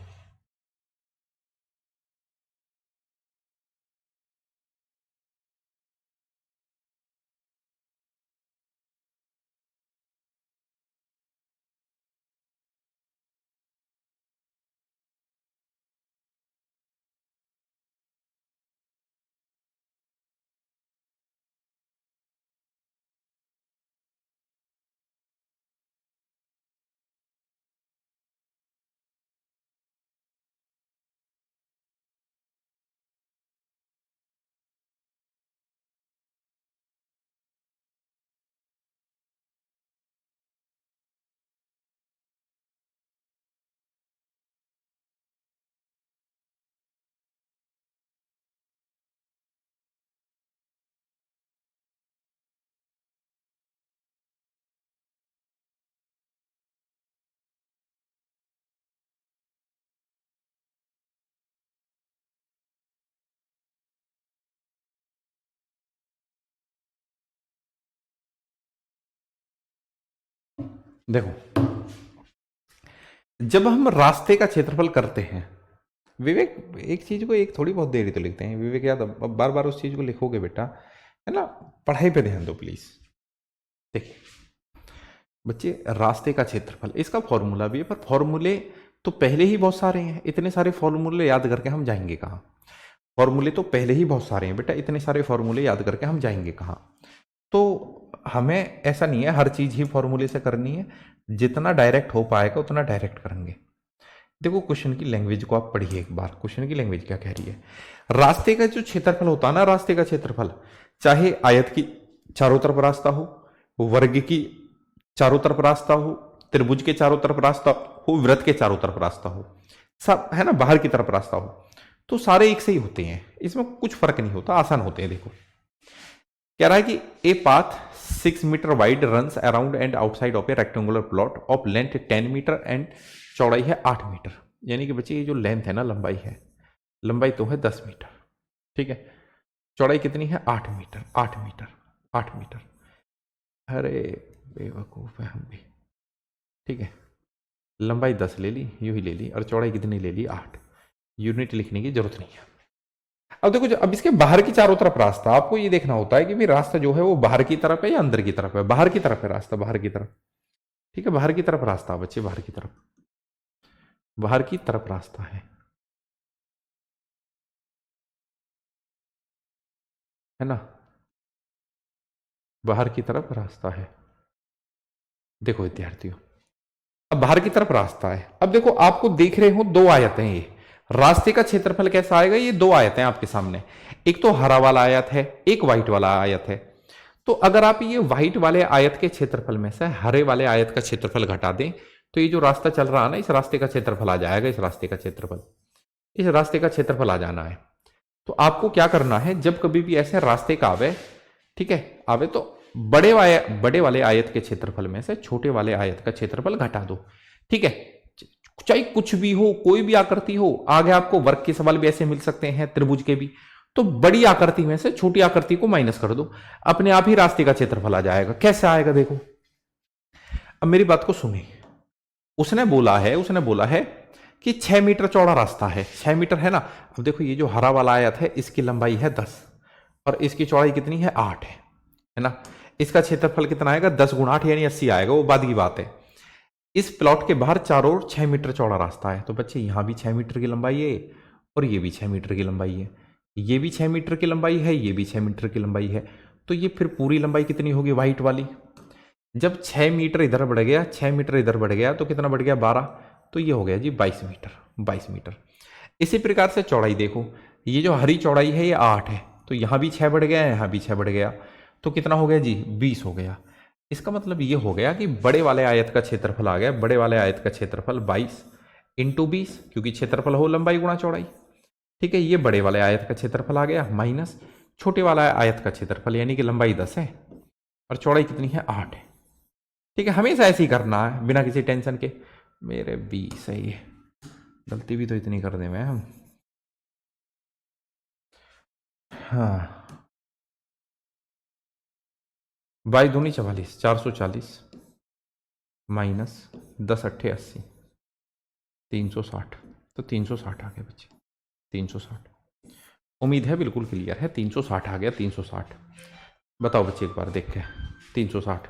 देखो, जब हम रास्ते का क्षेत्रफल करते हैं, विवेक, एक चीज को एक थोड़ी बहुत देर ही तो लिखते हैं विवेक याद, अब बार बार उस चीज को लिखोगे बेटा, है ना। पढ़ाई पे ध्यान दो प्लीज। देखिए बच्चे, रास्ते का क्षेत्रफल, इसका फॉर्मूला भी है, पर फॉर्मूले तो पहले ही बहुत सारे हैं। इतने सारे फॉर्मूले याद करके हम जाएंगे कहाँ? फॉर्मूले तो पहले ही बहुत सारे हैं बेटा, इतने सारे फॉर्मूले याद करके हम जाएंगे कहाँ? तो हमें ऐसा नहीं है हर चीज ही फॉर्मूले से करनी है, जितना डायरेक्ट हो पाएगा उतना डायरेक्ट करेंगे। देखो क्वेश्चन की लैंग्वेज को आप पढ़िए एक बार, क्वेश्चन की लैंग्वेज क्या कह रही है। रास्ते का जो क्षेत्रफल होता है ना, रास्ते का क्षेत्रफल, चाहे आयत की चारों तरफ रास्ता हो, वर्ग की चारों तरफ रास्ता हो, त्रिभुज के चारों तरफ रास्ता हो, वृत्त के चारों तरफ रास्ता हो, सब है ना, बाहर की तरफ रास्ता हो, तो सारे एक से ही होते हैं, इसमें कुछ फर्क नहीं होता, आसान होते हैं। देखो कह रहा है कि a path 6 metre wide runs around and outside of a rectangular plot of length 10 metre and चौड़ाई है 8 मीटर। यानी कि बच्चे ये जो लेंथ है ना, लंबाई है, लंबाई तो है 10 मीटर, ठीक है, चौड़ाई कितनी है 8 मीटर, 8 मीटर, 8 मीटर। अरे बेवकूफ है हम भी, ठीक है, लंबाई 10 ले ली, यूं ही ले ली, और चौड़ाई कितनी ले ली 8। यूनिट लिखने की जरूरत नहीं है। अब देखो, अब इसके बाहर की चारों तरफ रास्ता, आपको ये देखना होता है कि भी रास्ता जो है वो बाहर की तरफ है या अंदर की तरफ है। बाहर की तरफ है रास्ता, बाहर की तरफ, ठीक है, बाहर की तरफ रास्ता बच्चे, बाहर की तरफ, बाहर की तरफ रास्ता है ना, बाहर की तरफ रास्ता है। देखो विद्यार्थियों, अब बाहर की तरफ रास्ता है। अब देखो आपको देख रहे हो दो आयतें, ये रास्ते का क्षेत्रफल कैसा आएगा, ये दो आयतें आपके सामने, एक तो हरा वाला आयत है, एक व्हाइट वाला आयत है। तो अगर आप ये व्हाइट वाले आयत के क्षेत्रफल में से हरे वाले आयत का क्षेत्रफल घटा दें, तो ये जो रास्ता चल रहा है ना, इस रास्ते का क्षेत्रफल आ जाएगा, इस रास्ते का क्षेत्रफल, इस रास्ते का क्षेत्रफल आ जाना है। तो आपको क्या करना है, जब कभी भी ऐसे रास्ते का आवे, ठीक है, आवे, तो बड़े वाले आयत के क्षेत्रफल में से छोटे वाले आयत का क्षेत्रफल घटा दो, ठीक है। चाहे कुछ भी हो, कोई भी आकृति हो, आगे आपको वर्ग के सवाल भी ऐसे मिल सकते हैं, त्रिभुज के भी, तो बड़ी आकृति में से छोटी आकृति को माइनस कर दो, अपने आप ही रास्ते का क्षेत्रफल आ जाएगा। कैसे आएगा देखो, अब मेरी बात को सुनिए। उसने बोला है कि 6 मीटर चौड़ा रास्ता है, 6 मीटर है ना। अब देखो ये जो हरा वाला आयत है, इसकी लंबाई है 10 और इसकी चौड़ाई कितनी है 8 है ना। इसका क्षेत्रफल कितना आएगा, 10 गुणा 8 यानी 80 आएगा, वो बाद की बात है। इस प्लॉट के बाहर चारों ओर 6 मीटर चौड़ा रास्ता है, तो बच्चे यहां भी 6 मीटर की लंबाई है और ये भी 6 मीटर की लंबाई है, ये भी 6 मीटर की लंबाई है, ये भी 6 मीटर की लंबाई है। तो ये फिर पूरी लंबाई कितनी होगी व्हाइट वाली, जब 6 मीटर इधर बढ़ गया, 6 मीटर इधर बढ़ गया, तो कितना बढ़ गया 12, तो ये हो गया जी 22 मीटर, 22 मीटर। इसी प्रकार से चौड़ाई देखो, ये जो हरी चौड़ाई है ये 8 है, तो यहां भी 6 बढ़ गया, यहां भी 6 बढ़ गया, तो कितना हो गया जी 20 हो गया। इसका मतलब ये हो गया कि बड़े वाले आयत का क्षेत्रफल आ गया, बड़े वाले आयत का क्षेत्रफल 22 इंटू 20, क्योंकि क्षेत्रफल हो लंबाई गुणा चौड़ाई, ठीक है। ये बड़े वाले आयत का क्षेत्रफल आ गया माइनस छोटे वाला आयत का क्षेत्रफल, यानी कि लंबाई 10 है और चौड़ाई कितनी है 8 है, ठीक है। हमेशा ऐसे ही करना है बिना किसी टेंशन के। मेरे 20 सही है, गलती भी तो इतनी कर दे मैं हम, हाँ, 22 दूनी 44, 440 माइनस 10 × 8 = 80, 360, तो 360 आ गया बच्चे, 360। उम्मीद है बिल्कुल क्लियर है, 360 आ गया, 360। बताओ बच्चे एक बार देख के, 360।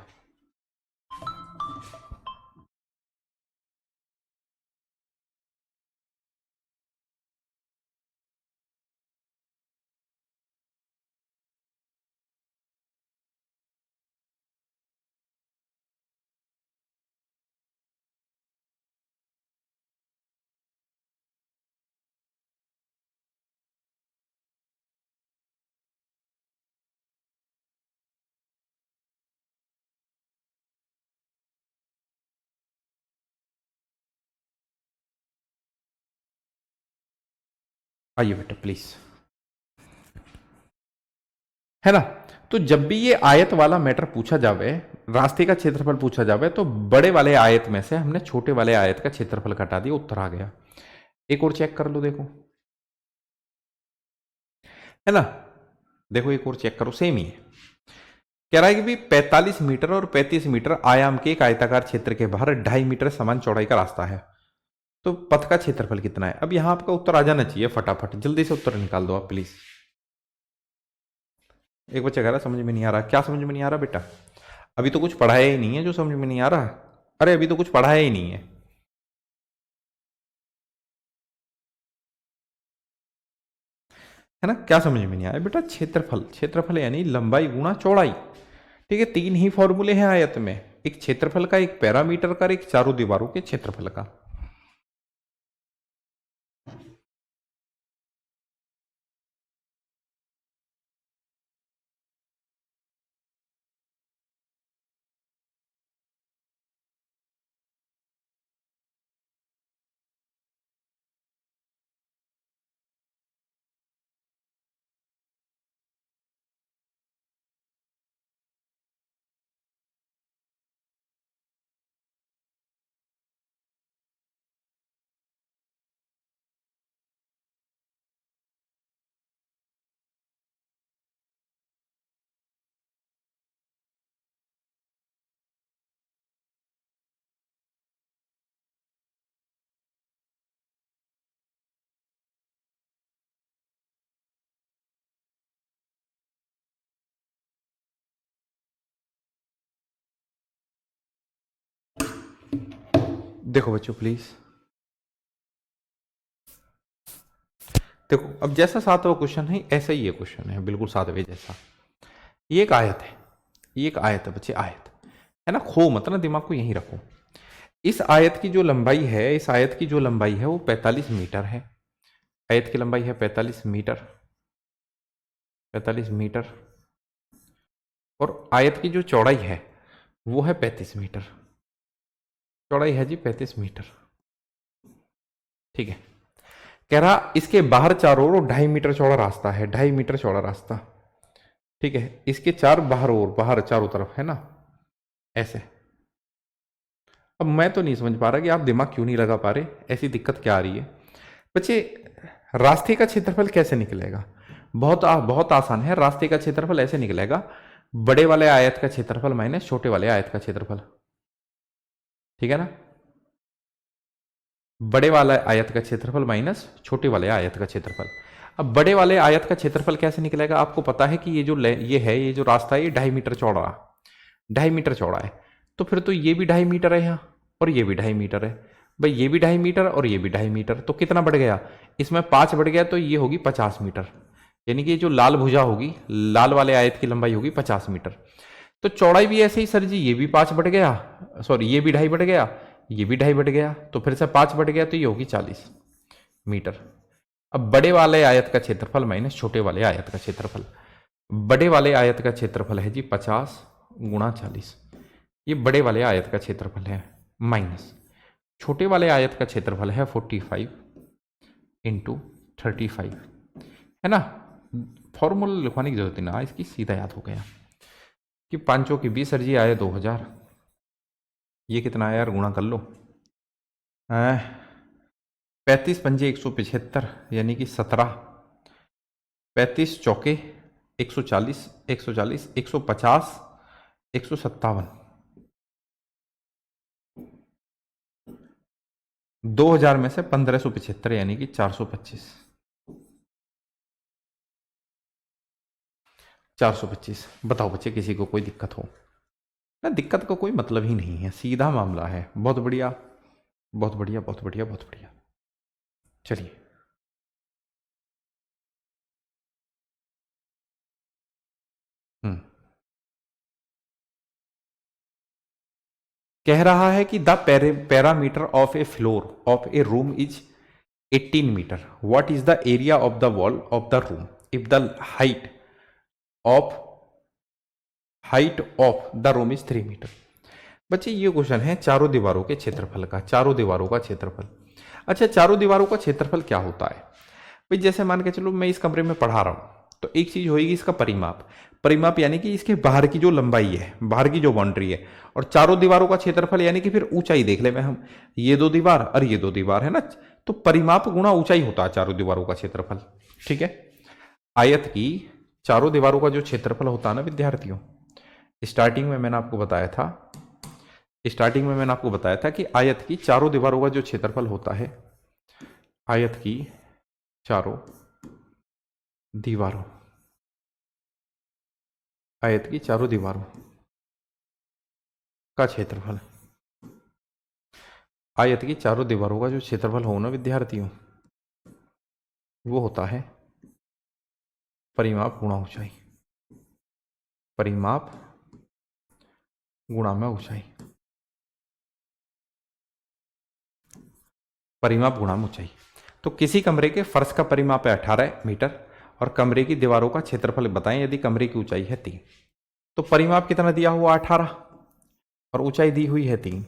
आइए बेटा प्लीज, है ना। तो जब भी ये आयत वाला मैटर पूछा जावे, रास्ते का क्षेत्रफल पूछा जावे, तो बड़े वाले आयत में से हमने छोटे वाले आयत का क्षेत्रफल घटा दिया, उत्तर आ गया। एक और चेक कर लो, देखो, है ना, देखो एक और चेक करो, सेम ही है। कह रहा है कि भी 45 मीटर और 35 मीटर आयाम के एक आयताकार क्षेत्र के बाहर 2.5 मीटर समान चौड़ाई का रास्ता है, तो पथ का क्षेत्रफल कितना है। अब यहां आपका उत्तर आ जाना चाहिए फटाफट, जल्दी से उत्तर निकाल दो आप प्लीज। एक बच्चा कह रहा समझ में नहीं आ रहा, क्या समझ में नहीं आ रहा बेटा, अभी तो कुछ पढ़ाया ही नहीं है जो समझ में नहीं आ रहा। अरे अभी तो कुछ पढ़ाया ही नहीं है ना, क्या समझ में नहीं आया बेटा, क्षेत्रफल, क्षेत्रफल यानी लंबाई गुणा चौड़ाई, ठीक है, तीन ही फॉर्मूले हैं आयत में, एक क्षेत्रफल का, एक पैरामीटर का, एक चारों दीवारों के क्षेत्रफल का। देखो बच्चों प्लीज, देखो अब जैसा सातवां क्वेश्चन है ऐसा ही ये क्वेश्चन है, बिल्कुल सातवें जैसा। ये एक आयत है, ये एक आयत है बच्चे, आयत है ना, खो मत ना, दिमाग को यहीं रखो। इस आयत की जो लंबाई है, इस आयत की जो लंबाई है वो 45 मीटर है। आयत की लंबाई है 45 मीटर, 45 मीटर। और आयत की जो चौड़ाई है वो है 35 मीटर। चौड़ाई है जी 35 मीटर। ठीक है, कह रहा इसके बाहर चारों ओर 2.5 मीटर चौड़ा रास्ता है, 2.5 मीटर चौड़ा रास्ता। ठीक है, इसके चार बाहर ओर, बाहर चारों तरफ है ना, ऐसे। अब मैं तो नहीं समझ पा रहा कि आप दिमाग क्यों नहीं लगा पा रहे, ऐसी दिक्कत क्या आ रही है बच्चे। रास्ते का क्षेत्रफल कैसे निकलेगा? बहुत आसान है। रास्ते का क्षेत्रफल ऐसे निकलेगा, बड़े वाले आयत का क्षेत्रफल माइनस छोटे वाले आयत का क्षेत्रफल। ठीक है ना, बड़े वाले आयत का क्षेत्रफल माइनस छोटे वाले आयत का क्षेत्रफल। अब बड़े वाले आयत का क्षेत्रफल कैसे निकलेगा? आपको पता है कि ये जो रास्ता है ये 2.5 मीटर चौड़ा, 2.5 मीटर चौड़ा है। तो फिर तो ये भी 2.5 मीटर है यहाँ, और ये भी 2.5 मीटर है। भाई ये भी 2.5 मीटर और ये भी 2.5 मीटर, तो कितना बढ़ गया? इसमें 5 बढ़ गया, तो ये होगी 50 मीटर। यानी कि जो लाल भुजा होगी, लाल वाले आयत की लंबाई होगी 50 मीटर। तो चौड़ाई भी ऐसे ही सर जी, ये भी 5 बढ़ गया, सॉरी ये भी 2.5 बढ़ गया, ये भी 2.5 बढ़ गया, तो फिर से 5 बढ़ गया, तो ये होगी 40 मीटर। अब बड़े वाले आयत का क्षेत्रफल माइनस छोटे वाले आयत का क्षेत्रफल। बड़े वाले आयत का क्षेत्रफल है जी 50 गुणा 40, ये बड़े वाले आयत का क्षेत्रफल है, माइनस छोटे वाले आयत का क्षेत्रफल है 45 इंटू 35, है ना। फॉर्मूला लिखवाने की जरूरत नहीं ना, इसकी सीधा याद हो गया कि 5 की 20 सर जी आए 2000। ये कितना आया यार, गुणा कर लो। 35 पंजे 175 यानी कि 17, 35 चौके 140, 140, 150, 157, 2000 में से 1575 यानी कि 425, 425। बताओ बच्चे, किसी को कोई दिक्कत हो ना? दिक्कत का कोई मतलब ही नहीं है, सीधा मामला है। बहुत बढ़िया, बहुत बढ़िया, बहुत बढ़िया, बहुत बढ़िया। चलिए, कह रहा है कि the parameter of a floor of a room is 18 metre. What is the area of the wall of the room if the of height of the room is 3 metre. बच्चे ये क्वेश्चन है चारों दीवारों के क्षेत्रफल का, चारों दीवारों का क्षेत्रफल। अच्छा, चारों दीवारों का क्षेत्रफल क्या होता है भाई? जैसे मान के चलो मैं इस कमरे में पढ़ा रहा हूं, तो एक चीज होगी इसका परिमाप। परिमाप यानी कि इसके बाहर की जो लंबाई है, बाहर की जो बाउंड्री है, और चारों दीवारों का क्षेत्रफल यानी कि फिर ऊंचाई देख ले में हम, ये दो दीवार और ये दो दीवार है ना, तो परिमाप गुणा ऊंचाई होता है चारों दीवारों का क्षेत्रफल। ठीक है, आयत की चारों दीवारों का जो क्षेत्रफल होता है ना विद्यार्थियों, स्टार्टिंग में मैंने आपको बताया था, स्टार्टिंग में मैंने आपको बताया था कि आयत की चारों दीवारों का जो क्षेत्रफल होता है, आयत की चारों दीवारों, आयत की चारों दीवारों का क्षेत्रफल, आयत की चारों दीवारों का जो क्षेत्रफल हो ना विद्यार्थियों, वो होता है परिमाप गुणा ऊंचाई। परिमाप गुणा में ऊंचाई, परिमाप गुणा में ऊंचाई। तो किसी कमरे के फर्श का परिमाप है 18 मीटर और कमरे की दीवारों का क्षेत्रफल बताएं यदि कमरे की ऊंचाई है 3। तो परिमाप कितना दिया हुआ 18 और ऊंचाई दी हुई है 3,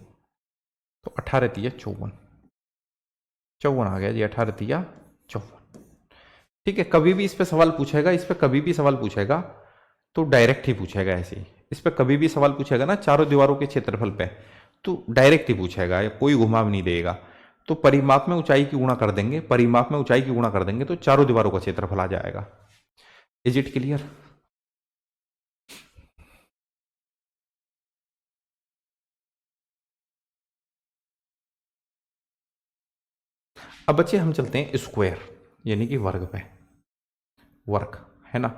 तो 18 तिया 54, 54 आ गया जी, 18 तिया 54। ठीक है, कभी भी इस पे सवाल पूछेगा, इस पे कभी भी सवाल पूछेगा तो डायरेक्ट ही पूछेगा ऐसे ही। इस पे कभी भी सवाल पूछेगा ना चारों दीवारों के क्षेत्रफल पे, तो डायरेक्ट ही पूछेगा, या कोई घुमाव नहीं देगा। तो परिमाप में ऊंचाई की गुणा कर देंगे, परिमाप में ऊंचाई की गुणा कर देंगे तो चारों दीवारों का क्षेत्रफल आ जाएगा। Is it clear? अब बच्चे हम चलते हैं स्क्वायर यानी कि वर्ग पे। वर्ग है ना,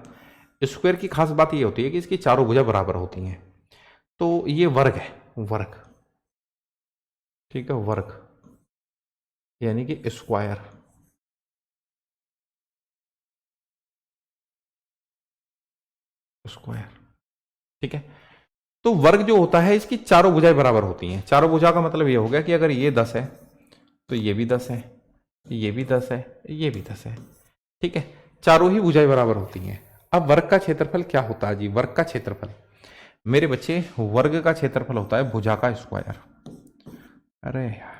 स्क्वायर की खास बात ये होती है कि इसकी चारों भुजा बराबर होती हैं। तो ये वर्ग है, वर्ग। ठीक है, वर्ग यानी कि स्क्वायर। स्क्वायर ठीक है। तो वर्ग जो होता है इसकी चारों भुजाएं बराबर होती हैं। चारों भुजा का मतलब ये हो गया कि अगर ये 10 है तो ये भी 10 है, ये भी 10 है, ये भी 10 है। ठीक है, चारों ही भुजाएं बराबर होती हैं। अब वर्ग का क्षेत्रफल क्या होता है जी? वर्ग का क्षेत्रफल मेरे बच्चे, वर्ग का क्षेत्रफल होता है भुजा का स्क्वायर। अरे यार,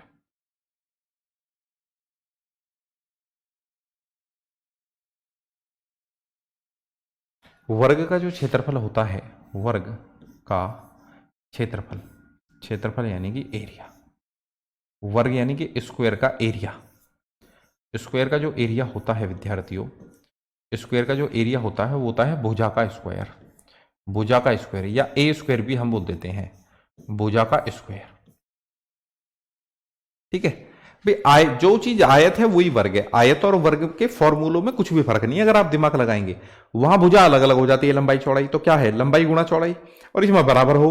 वर्ग का जो क्षेत्रफल होता है, वर्ग का क्षेत्रफल, क्षेत्रफल यानी कि एरिया, वर्ग यानी कि स्क्वायर का एरिया। स्क्वायर का जो एरिया होता है विद्यार्थियों, स्क्वायर का जो एरिया होता है वो होता है भुजा का स्क्वायर। भुजा का स्क्वायर या ए स्क्वायर भी हम बोल देते हैं, भुजा का स्क्वायर। ठीक है भाई, जो चीज आयत है वही वर्ग है। आयत और वर्ग के फॉर्मूलों में कुछ भी फर्क नहीं है, अगर आप दिमाग लगाएंगे। वहां भुजा अलग अलग हो जाती है, लंबाई चौड़ाई, तो क्या है, लंबाई गुणा चौड़ाई, और इसमें बराबर हो।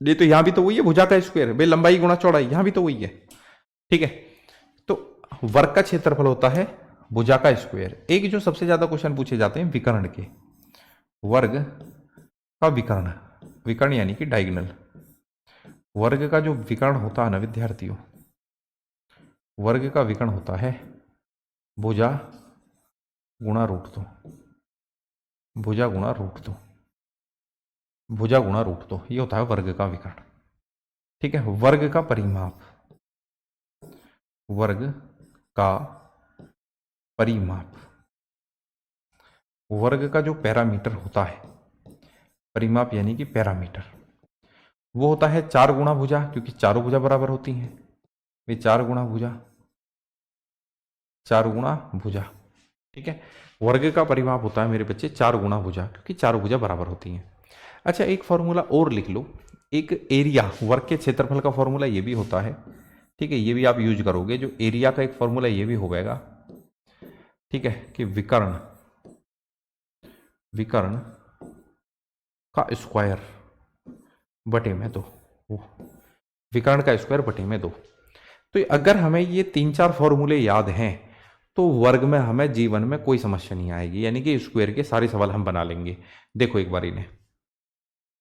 ये तो यहां भी तो वही है, भुजा का स्क्वायर भाई, लंबाई गुणा चौड़ाई, यहां भी तो वही है। ठीक है, तो वर्ग का क्षेत्रफल होता है भुजा का स्क्वायर। एक जो सबसे ज्यादा क्वेश्चन पूछे जाते हैं विकर्ण के, वर्ग का विकर्ण, विकर्ण यानी कि डायगोनल। वर्ग का जो विकर्ण होता है ना विद्यार्थियों, वर्ग का विकर्ण होता है भुजा गुणा रूट दो, भुजा गुणा रूट दो, भुजा गुणा रूट दो, ये होता है वर्ग का विकर्ण। ठीक है, वर्ग का परिमाप, वर्ग का परिमाप, वर्ग का जो पैरामीटर होता है, परिमाप यानी कि पैरामीटर, वो होता है 4 गुणा भुजा, क्योंकि चारों भुजा बराबर होती हैं। वे 4 गुणा भुजा, 4 गुणा भुजा। ठीक है, वर्ग का परिमाप होता है मेरे बच्चे 4 गुणा भुजा, क्योंकि चारों भुजा बराबर होती हैं। अच्छा, एक फॉर्मूला और लिख लो, एक एरिया, वर्ग के क्षेत्रफल का फॉर्मूला ये भी होता है। ठीक है, ये भी आप यूज करोगे, जो एरिया का एक फॉर्मूला ये भी होगा। ठीक है, कि विकर्ण, विकर्ण का स्क्वायर बटे में 2, विकर्ण का स्क्वायर बटे में 2। तो अगर हमें ये 3-4 फॉर्मूले याद हैं तो वर्ग में हमें जीवन में कोई समस्या नहीं आएगी, यानी कि स्क्वायर के सारे सवाल हम बना लेंगे। देखो एक बार इन्हें,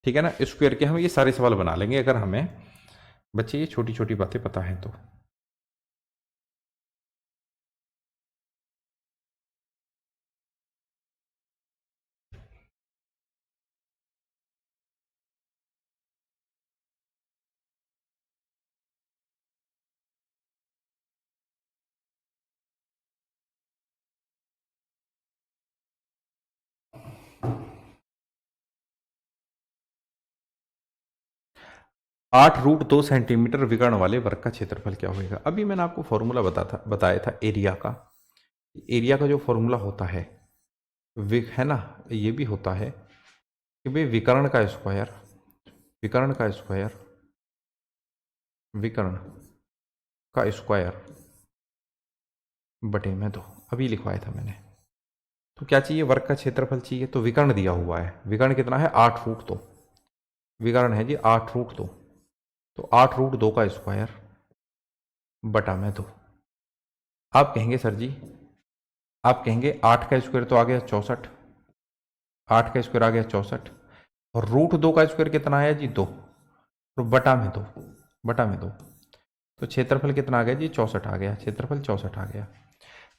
ठीक है ना, स्क्वायर के हम ये सारे सवाल बना लेंगे अगर हमें बच्चे ये छोटी छोटी बातें पता है तो। 8√2 सेंटीमीटर विकर्ण वाले वर्ग का क्षेत्रफल क्या होगा? अभी मैंने आपको फॉर्मूला बताया था एरिया का। एरिया का जो फॉर्मूला होता है ना, ये भी होता है कि भाई विकर्ण का स्क्वायर, विकर्ण का स्क्वायर, विकर्ण का स्क्वायर बटे में 2, अभी लिखवाया था मैंने। तो क्या चाहिए, वर्ग का क्षेत्रफल चाहिए, तो विकर्ण दिया हुआ है। विकर्ण कितना है, 8√2, विकर्ण है जी 8√2, तो 8√2 का स्क्वायर बटा में 2। आप कहेंगे सर जी, आप कहेंगे 8 का स्क्वायर तो आ गया 64, 8 का स्क्वायर आ गया 64, और √2 का स्क्वायर कितना आया जी 2, और बटा में दो, तो क्षेत्रफल कितना आ गया जी 64 आ गया, क्षेत्रफल 64 आ गया।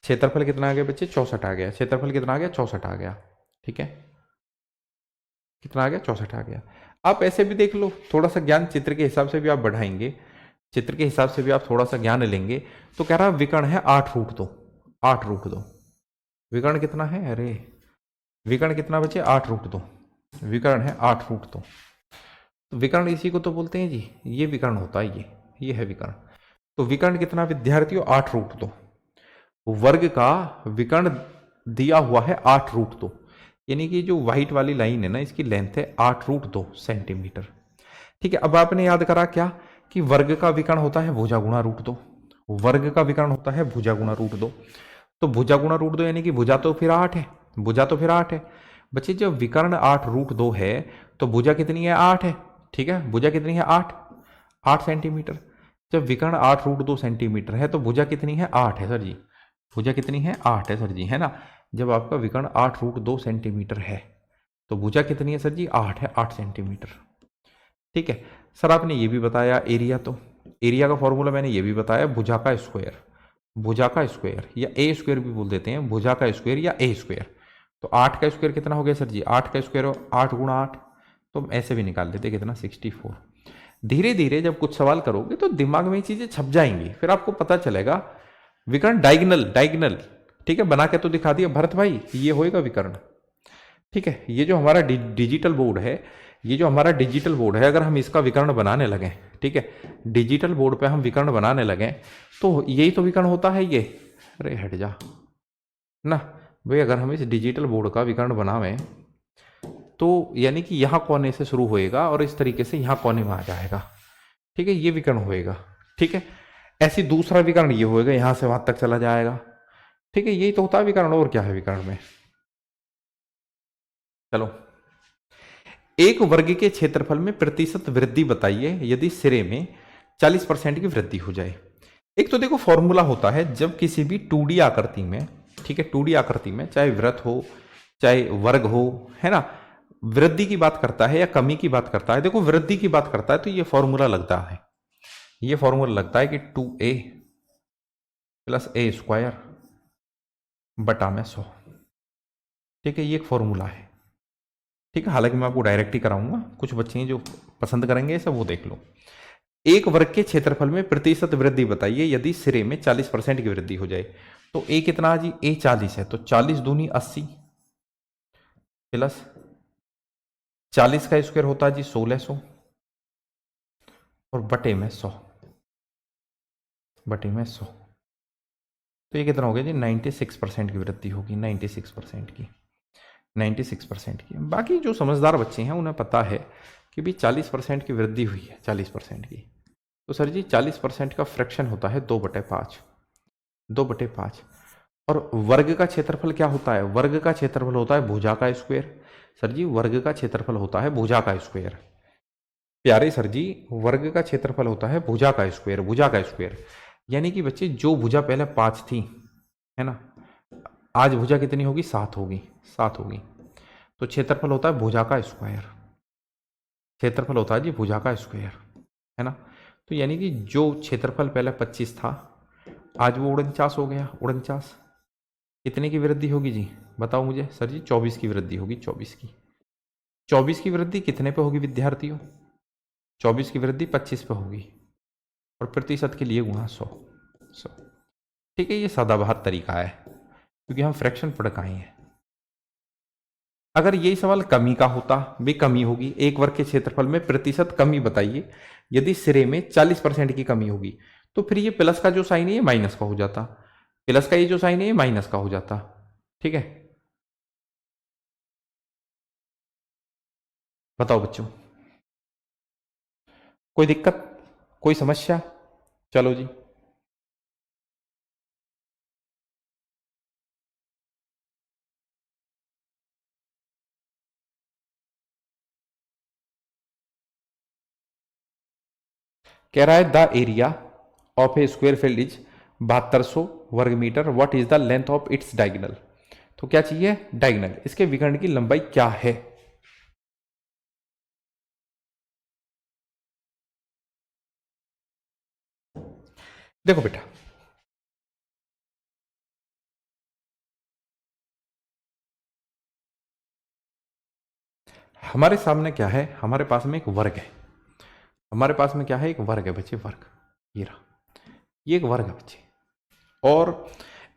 क्षेत्रफल कितना आ गया बच्चे 64 आ गया, क्षेत्रफल कितना आ गया 64 आ गया। ठीक है, कितना आ गया 64 आ गया। आप ऐसे भी देख लो, थोड़ा सा ज्ञान चित्र के हिसाब से भी आप बढ़ाएंगे, चित्र के हिसाब से भी आप थोड़ा सा ज्ञान लेंगे, तो कह रहा विकर्ण है 8√2, 8√2 विकर्ण कितना है, अरे विकर्ण कितना बचे 8√2, विकर्ण है 8√2। तो विकर्ण इसी को तो बोलते हैं जी, ये विकर्ण होता है, ये है विकर्ण। तो विकर्ण कितना विद्यार्थियों 8√2, वर्ग का विकर्ण दिया हुआ है 8√2, यानी कि जो व्हाइट वाली लाइन है ना इसकी लेंथ है 8√2 सेंटीमीटर। ठीक है, अब आपने याद करा क्या कि वर्ग का विकर्ण होता है भुजा गुणा √2, वर्ग का विकर्ण होता है भुजा गुणा √2, तो भुजा गुणा √2 यानी कि भुजा तो फिर 8 है, भुजा तो फिर 8 है बच्चे। जब विकर्ण 8√2 है तो भुजा कितनी है 8 है। ठीक है, भुजा कितनी है 8 सेंटीमीटर। जब विकर्ण 8√2 सेंटीमीटर है तो भुजा कितनी है 8 है सर जी, भुजा कितनी है 8 है सर जी, है ना। जब आपका विकर्ण 8√2 सेंटीमीटर है तो भुजा कितनी है सर जी 8 है, 8 सेंटीमीटर। ठीक है सर, आपने ये भी बताया एरिया, तो एरिया का फॉर्मूला मैंने ये भी बताया भुजा का स्क्वायर, भुजा का स्क्वायर या ए स्क्वायर भी बोल देते हैं, भुजा का स्क्वायर या ए स्क्वायर। तो 8 का स्क्वायर कितना हो गया सर जी, 8 का स्क्वायर 8 गुणा 8, तो हम ऐसे भी निकाल लेते कितना 64। धीरे धीरे जब कुछ सवाल करोगे तो दिमाग में ये चीजें छप जाएंगी, फिर आपको पता चलेगा विकर्ण डायगनल, डायगनल। ठीक है, बना के तो दिखा दिया भरत भाई, ये होएगा विकर्ण। ठीक है, ये जो हमारा डिजिटल बोर्ड है, ये जो हमारा डिजिटल बोर्ड है, अगर हम इसका विकर्ण बनाने लगे, ठीक है, डिजिटल बोर्ड पे हम विकर्ण बनाने लगे तो यही तो विकर्ण होता है ये। अरे हट जा ना भाई, अगर हम इस डिजिटल बोर्ड का विकर्ण बनावें तो यानी कि यहाँ कोने से शुरू होएगा और इस तरीके से यहाँ कोने में आ जाएगा। ठीक है, ये विकर्ण होएगा। ठीक है, ऐसी दूसरा विकर्ण ये होएगा, यहां से वहां तक चला जाएगा। ठीक है, यही तो होता है विकर्ण, और क्या है विकर्ण में। चलो, एक वर्ग के क्षेत्रफल में प्रतिशत वृद्धि बताइए यदि सिरे में 40% की वृद्धि हो जाए। एक तो देखो फॉर्मूला होता है जब किसी भी 2D आकृति में, ठीक है 2D आकृति में, चाहे वृत्त हो चाहे वर्ग हो, है ना, वृद्धि की बात करता है या कमी की बात करता है। देखो वृद्धि की बात करता है तो ये फॉर्मूला लगता है, ये फॉर्मूला लगता है कि 2a प्लस a स्क्वायर बटा में 100। ठीक है, ये एक फॉर्मूला है। ठीक है, हालांकि मैं आपको डायरेक्ट ही कराऊंगा, कुछ बच्चे हैं जो पसंद करेंगे सब, वो देख लो। एक वर्ग के क्षेत्रफल में प्रतिशत वृद्धि बताइए यदि सिरे में 40% की वृद्धि हो जाए। तो a कितना जी, a 40 है, तो 40 दूनी 80 प्लस 40 का स्क्वायर होता है जी 1600 और बटे में 100, बटे में 100, तो ये कितना हो गया जी 96% की वृद्धि होगी, 96% की, 96% की। बाकी जो समझदार बच्चे हैं उन्हें पता है कि भी 40% की वृद्धि हुई है, 40% की। तो सर जी 40% का फ्रैक्शन होता है 2/5, 2/5। और वर्ग का क्षेत्रफल क्या होता है, वर्ग का क्षेत्रफल होता है भुजा का स्क्वायर। सर जी वर्ग का क्षेत्रफल होता है भुजा का स्क्वायर, प्यारे सर जी वर्ग का क्षेत्रफल होता है भुजा का स्क्वायर, भुजा का स्क्वायर। यानी कि बच्चे जो भुजा पहले 5 थी, है ना, आज भुजा कितनी होगी 7 होगी, 7 होगी। तो क्षेत्रफल होता है भुजा का स्क्वायर, क्षेत्रफल होता है जी भुजा का स्क्वायर, है ना। तो यानी कि जो क्षेत्रफल पहले 25 था आज वो 49 हो गया, 49। कितने की वृद्धि होगी जी बताओ मुझे सर जी, 24 की वृद्धि होगी, 24 की। 24 की वृद्धि कितने पे होगी विद्यार्थियों, 24 की वृद्धि 25 पे होगी और प्रतिशत के लिए गुणा 100, 100। ठीक है, ये सदाबहार तरीका है क्योंकि हम फ्रैक्शन पढ़ के आए हैं। अगर यही सवाल कमी का होता, भी कमी होगी, एक वर्ग के क्षेत्रफल में प्रतिशत कमी बताइए यदि सिरे में 40% की कमी होगी, तो फिर ये प्लस का जो साइन है ये माइनस का हो जाता, प्लस का ये जो साइन है ये माइनस का हो जाता। ठीक है, बताओ बच्चों, कोई दिक्कत, कोई समस्या। चलो जी, कह रहा है the area of a square field is 7200 वर्ग metre, what is the length of its diagonal. तो क्या चाहिए, डायगोनल, इसके विकर्ण की लंबाई क्या है। देखो बेटा, हमारे सामने क्या है, हमारे पास में एक वर्ग है। हमारे पास में क्या है, एक वर्ग है बच्चे, वर्ग। ये रहा, ये एक वर्ग है बच्चे। और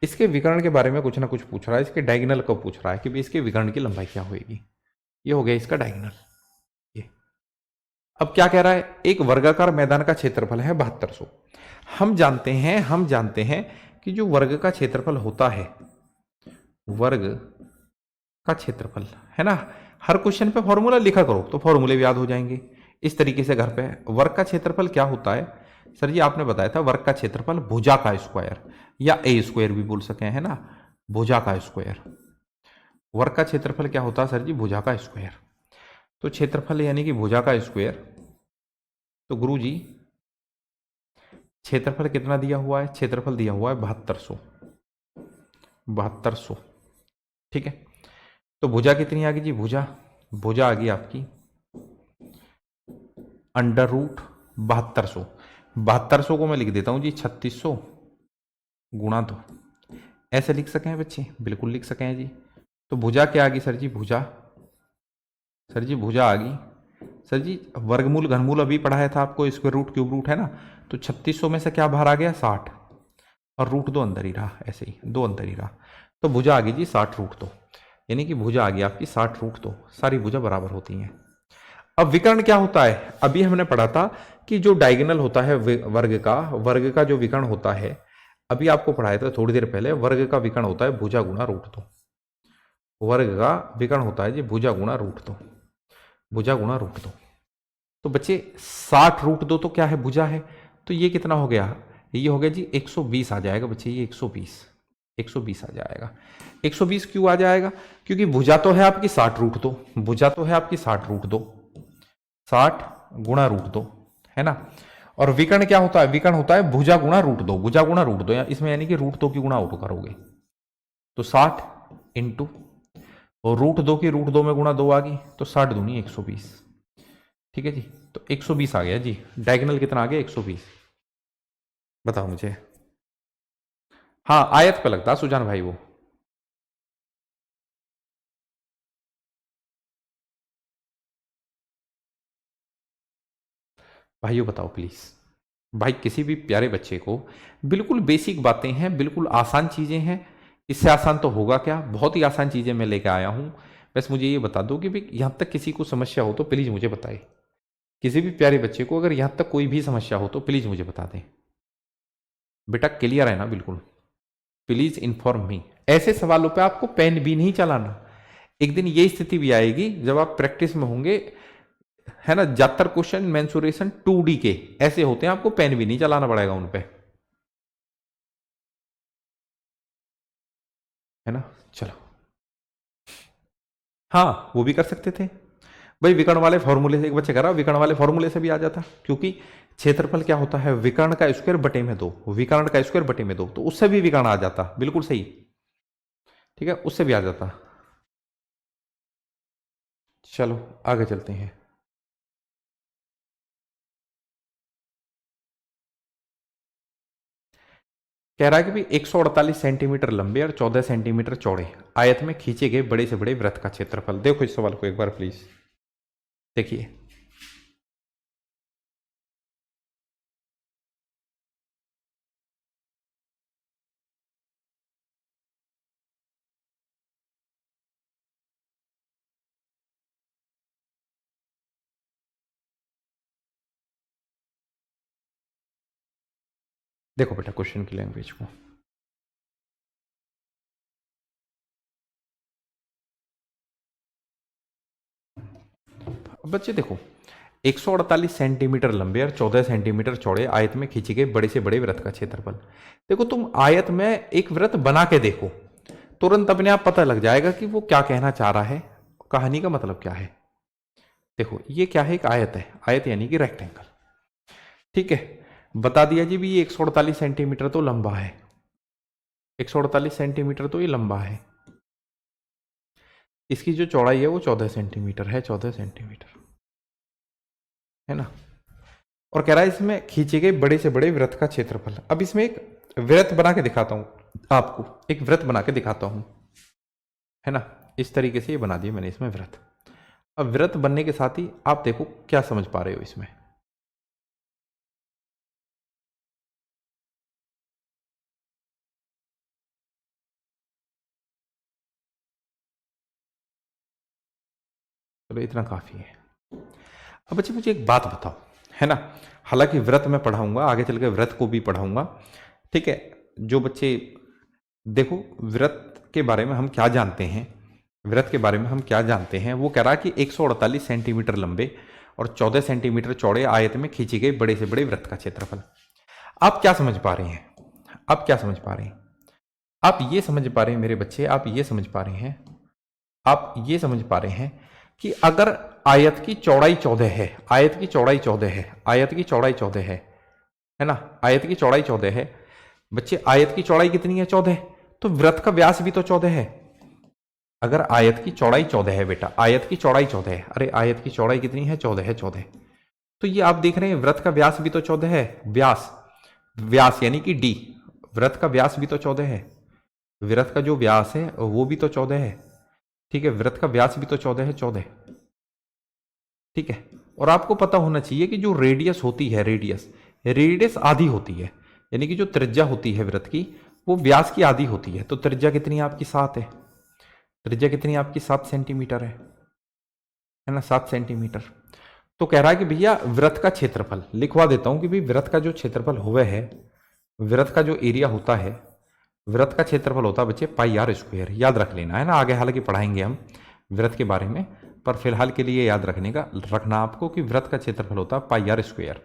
इसके विकर्ण के बारे में कुछ ना कुछ पूछ रहा है, इसके डायगोनल को पूछ रहा है कि भाई इसके विकर्ण की लंबाई क्या होगी। ये हो गया इसका डायगोनल। ये अब क्या कह रहा है, एक वर्गाकार मैदान का क्षेत्रफल है 7200। हम जानते हैं कि जो वर्ग का क्षेत्रफल होता है, वर्ग का क्षेत्रफल है ना, हर क्वेश्चन पे फॉर्मूला लिखा करो तो फॉर्मूले भी याद हो जाएंगे। इस तरीके से घर पे वर्ग का क्षेत्रफल क्या होता है, सर जी आपने बताया था वर्ग का क्षेत्रफल भुजा का स्क्वायर या ए स्क्वायर भी बोल सके, है ना, भुजा का स्क्वायर। वर्ग का क्षेत्रफल क्या होता है सर जी, भुजा का स्क्वायर। तो क्षेत्रफल यानी कि भुजा का स्क्वायर। तो गुरु जी क्षेत्रफल कितना दिया हुआ है, क्षेत्रफल दिया हुआ है 7200, 7200। ठीक है, तो भुजा कितनी आ गई जी, भुजा भुजा आ गई आपकी अंडर रूट 7200। 7200 को मैं लिख देता हूं जी 3600 गुणा 2। ऐसे लिख सकें बच्चे, बिल्कुल लिख सकें जी। तो भुजा क्या आ गई सर जी, भुजा, सर जी भुजा आ गई, सर जी वर्गमूल घनमूल अभी पढ़ाया था आपको, स्क्वायर रूट क्यूब रूट है ना। तो 3600 में से क्या बाहर आ गया, 60, और रूट 2 अंदर ही रहा, ऐसे ही 2 अंदर ही रहा। तो भुजा आ गई जी 60 रूट 2, यानी कि भुजा आ गई आपकी 60 रूट 2। सारी भुजा बराबर होती हैं। अब विकर्ण क्या होता है, अभी हमने पढ़ा था कि जो डायगोनल होता है वर्ग का जो विकर्ण होता है, अभी आपको पढ़ाया था थोड़ी देर पहले, वर्ग का विकर्ण होता है भुजा गुणा रूट 2। वर्ग का विकर्ण होता है जी भुजा गुणा रूट 2, भुजा गुणा रूट 2। तो बच्चे 60 रूट 2 तो क्या है, भुजा है। तो ये कितना हो गया, ये हो गया जी 120 आ जाएगा बच्चे, ये 120, 120 आ जाएगा। 120 क्यों आ जाएगा, क्योंकि भुजा तो है आपकी 60 रूट 2, भुजा तो है आपकी 60 रूट 2, 60 गुणा रूट 2, है ना। और विकर्ण क्या होता है, विकर्ण होता है भुजा गुणा रूट 2, भुजा गुणा रूट 2, इसमें यानी कि रूट 2 की गुणा आउट करोगे तो 60 इंटू, और रूट 2 की रूट 2 में गुणा 2 आ गई, तो 60 दूनी 120। ठीक है जी, तो 120 आ गया जी। डायगोनल कितना आ गया, 120। बताओ मुझे। हाँ आयत पे लगता सुजान भाई वो। भाइयों बताओ प्लीज, भाई किसी भी प्यारे बच्चे को, बिल्कुल बेसिक बातें हैं, बिल्कुल आसान चीजें हैं, इससे आसान तो होगा क्या, बहुत ही आसान चीजें मैं लेकर आया हूं। बस मुझे ये बता दो कि भाई यहां तक किसी को समस्या हो तो प्लीज मुझे बताए। किसी भी प्यारे बच्चे को अगर यहां तक कोई भी समस्या हो तो प्लीज मुझे बता दें। बेटा क्लियर है ना, बिल्कुल प्लीज इन्फॉर्म मी। ऐसे सवालों पे आपको पेन भी नहीं चलाना। एक दिन ये स्थिति भी आएगी जब आप प्रैक्टिस में होंगे, है ना, ज्यादातर क्वेश्चन मेंसुरेशन 2D के ऐसे होते हैं, आपको पेन भी नहीं चलाना पड़ेगा उन पे, है ना। चलो, हाँ वो भी कर सकते थे भाई, विकर्ण वाले फॉर्मूले से, एक बच्चे करा विकर्ण वाले फॉर्मूले से भी आ जाता, क्योंकि क्षेत्रफल क्या होता है, विकर्ण का स्क्वायर बटे में 2, विकर्ण का स्क्वायर बटे में 2, तो उससे भी विकर्ण आ जाता, बिल्कुल सही। ठीक है, उससे भी आ जाता। चलो आगे चलते हैं। कह रहा है कि भाई 148 सेंटीमीटर लंबे और 14 सेंटीमीटर चौड़े आयत में खींचे गए बड़े से बड़े वृत्त का क्षेत्रफल। देखो इस सवाल को एक बार प्लीज देखिए। देखो बेटा क्वेश्चन की लैंग्वेज को, अब बच्चे देखो 148 सेंटीमीटर लंबे और 14 सेंटीमीटर चौड़े आयत में खींचे गए बड़े से बड़े वृत्त का क्षेत्रफल। देखो तुम आयत में एक वृत्त बना के देखो, तुरंत अपने आप पता लग जाएगा कि वो क्या कहना चाह रहा है, कहानी का मतलब क्या है। देखो ये क्या है, एक आयत है, आयत यानी कि रेक्टेंगल। ठीक है, बता दिया जी भी ये 148 सेंटीमीटर तो लंबा है, 148 सेंटीमीटर तो ये लंबा है, इसकी जो चौड़ाई है वो 14 सेंटीमीटर है, 14 सेंटीमीटर, है ना। और कह रहा है इसमें खींचे गए बड़े से बड़े वृत्त का क्षेत्रफल। अब इसमें एक वृत्त बना के दिखाता हूं आपको, एक वृत्त बना के दिखाता हूं, है ना। इस तरीके से ये बना दिया मैंने इसमें वृत्त। अब वृत्त बनने के साथ ही आप देखो क्या समझ पा रहे हो इसमें। चलो इतना काफी है। अब बच्चे मुझे एक बात बताओ, है ना, हालांकि व्रत मैं पढ़ाऊंगा, आगे चल के व्रत को भी पढ़ाऊंगा, ठीक है। जो बच्चे देखो व्रत के बारे में हम क्या जानते हैं, व्रत के बारे में हम क्या जानते हैं, वो कह रहा है कि 148 सेंटीमीटर लंबे और 14 सेंटीमीटर चौड़े आयत में खींचे गए बड़े से बड़े वृत्त का क्षेत्रफल। आप क्या समझ पा रहे हैं, आप क्या समझ पा रहे हैं, आप ये समझ पा रहे हैं मेरे बच्चे, आप ये समझ पा रहे हैं, आप ये समझ पा रहे हैं कि अगर आयत की चौड़ाई 14 है, आयत की चौड़ाई 14 है, आयत की चौड़ाई 14 है ना, आयत की चौड़ाई 14 है बच्चे, आयत की चौड़ाई कितनी है 14, तो वृत्त का व्यास भी तो 14 है। अगर आयत की चौड़ाई 14 है बेटा, आयत की चौड़ाई 14 है, अरे आयत की चौड़ाई कितनी है 14 है, 14, तो ये आप देख रहे हैं वृत्त का व्यास भी तो 14 है, व्यास, व्यास यानी कि डी, वृत्त का व्यास भी तो 14 है, वृत्त का जो व्यास है वो भी तो 14 है, ठीक है, वृत्त का व्यास भी तो 14 है, 14, ठीक है। और आपको पता होना चाहिए कि जो रेडियस होती है, रेडियस, रेडियस आधी होती है, यानी कि जो त्रिज्या होती है वृत्त की वो व्यास की आधी होती है। तो त्रिज्या कितनी है आपकी 7 है, त्रिज्या कितनी है आपकी 7 सेंटीमीटर है ना, 7 सेंटीमीटर। तो कह रहा है कि भैया वृत्त का क्षेत्रफल लिखवा देता हूं कि भाई वृत्त का जो क्षेत्रफल हुआ है, वृत्त का जो एरिया होता है, वृत्त का क्षेत्रफल होता है बच्चे पाई आर स्क्वायर, याद रख लेना, है ना। आगे हालांकि पढ़ाएंगे हम वृत्त के बारे में, पर फिलहाल के लिए याद रखना आपको कि वृत्त का क्षेत्रफल होता है पाई आर स्क्वायर।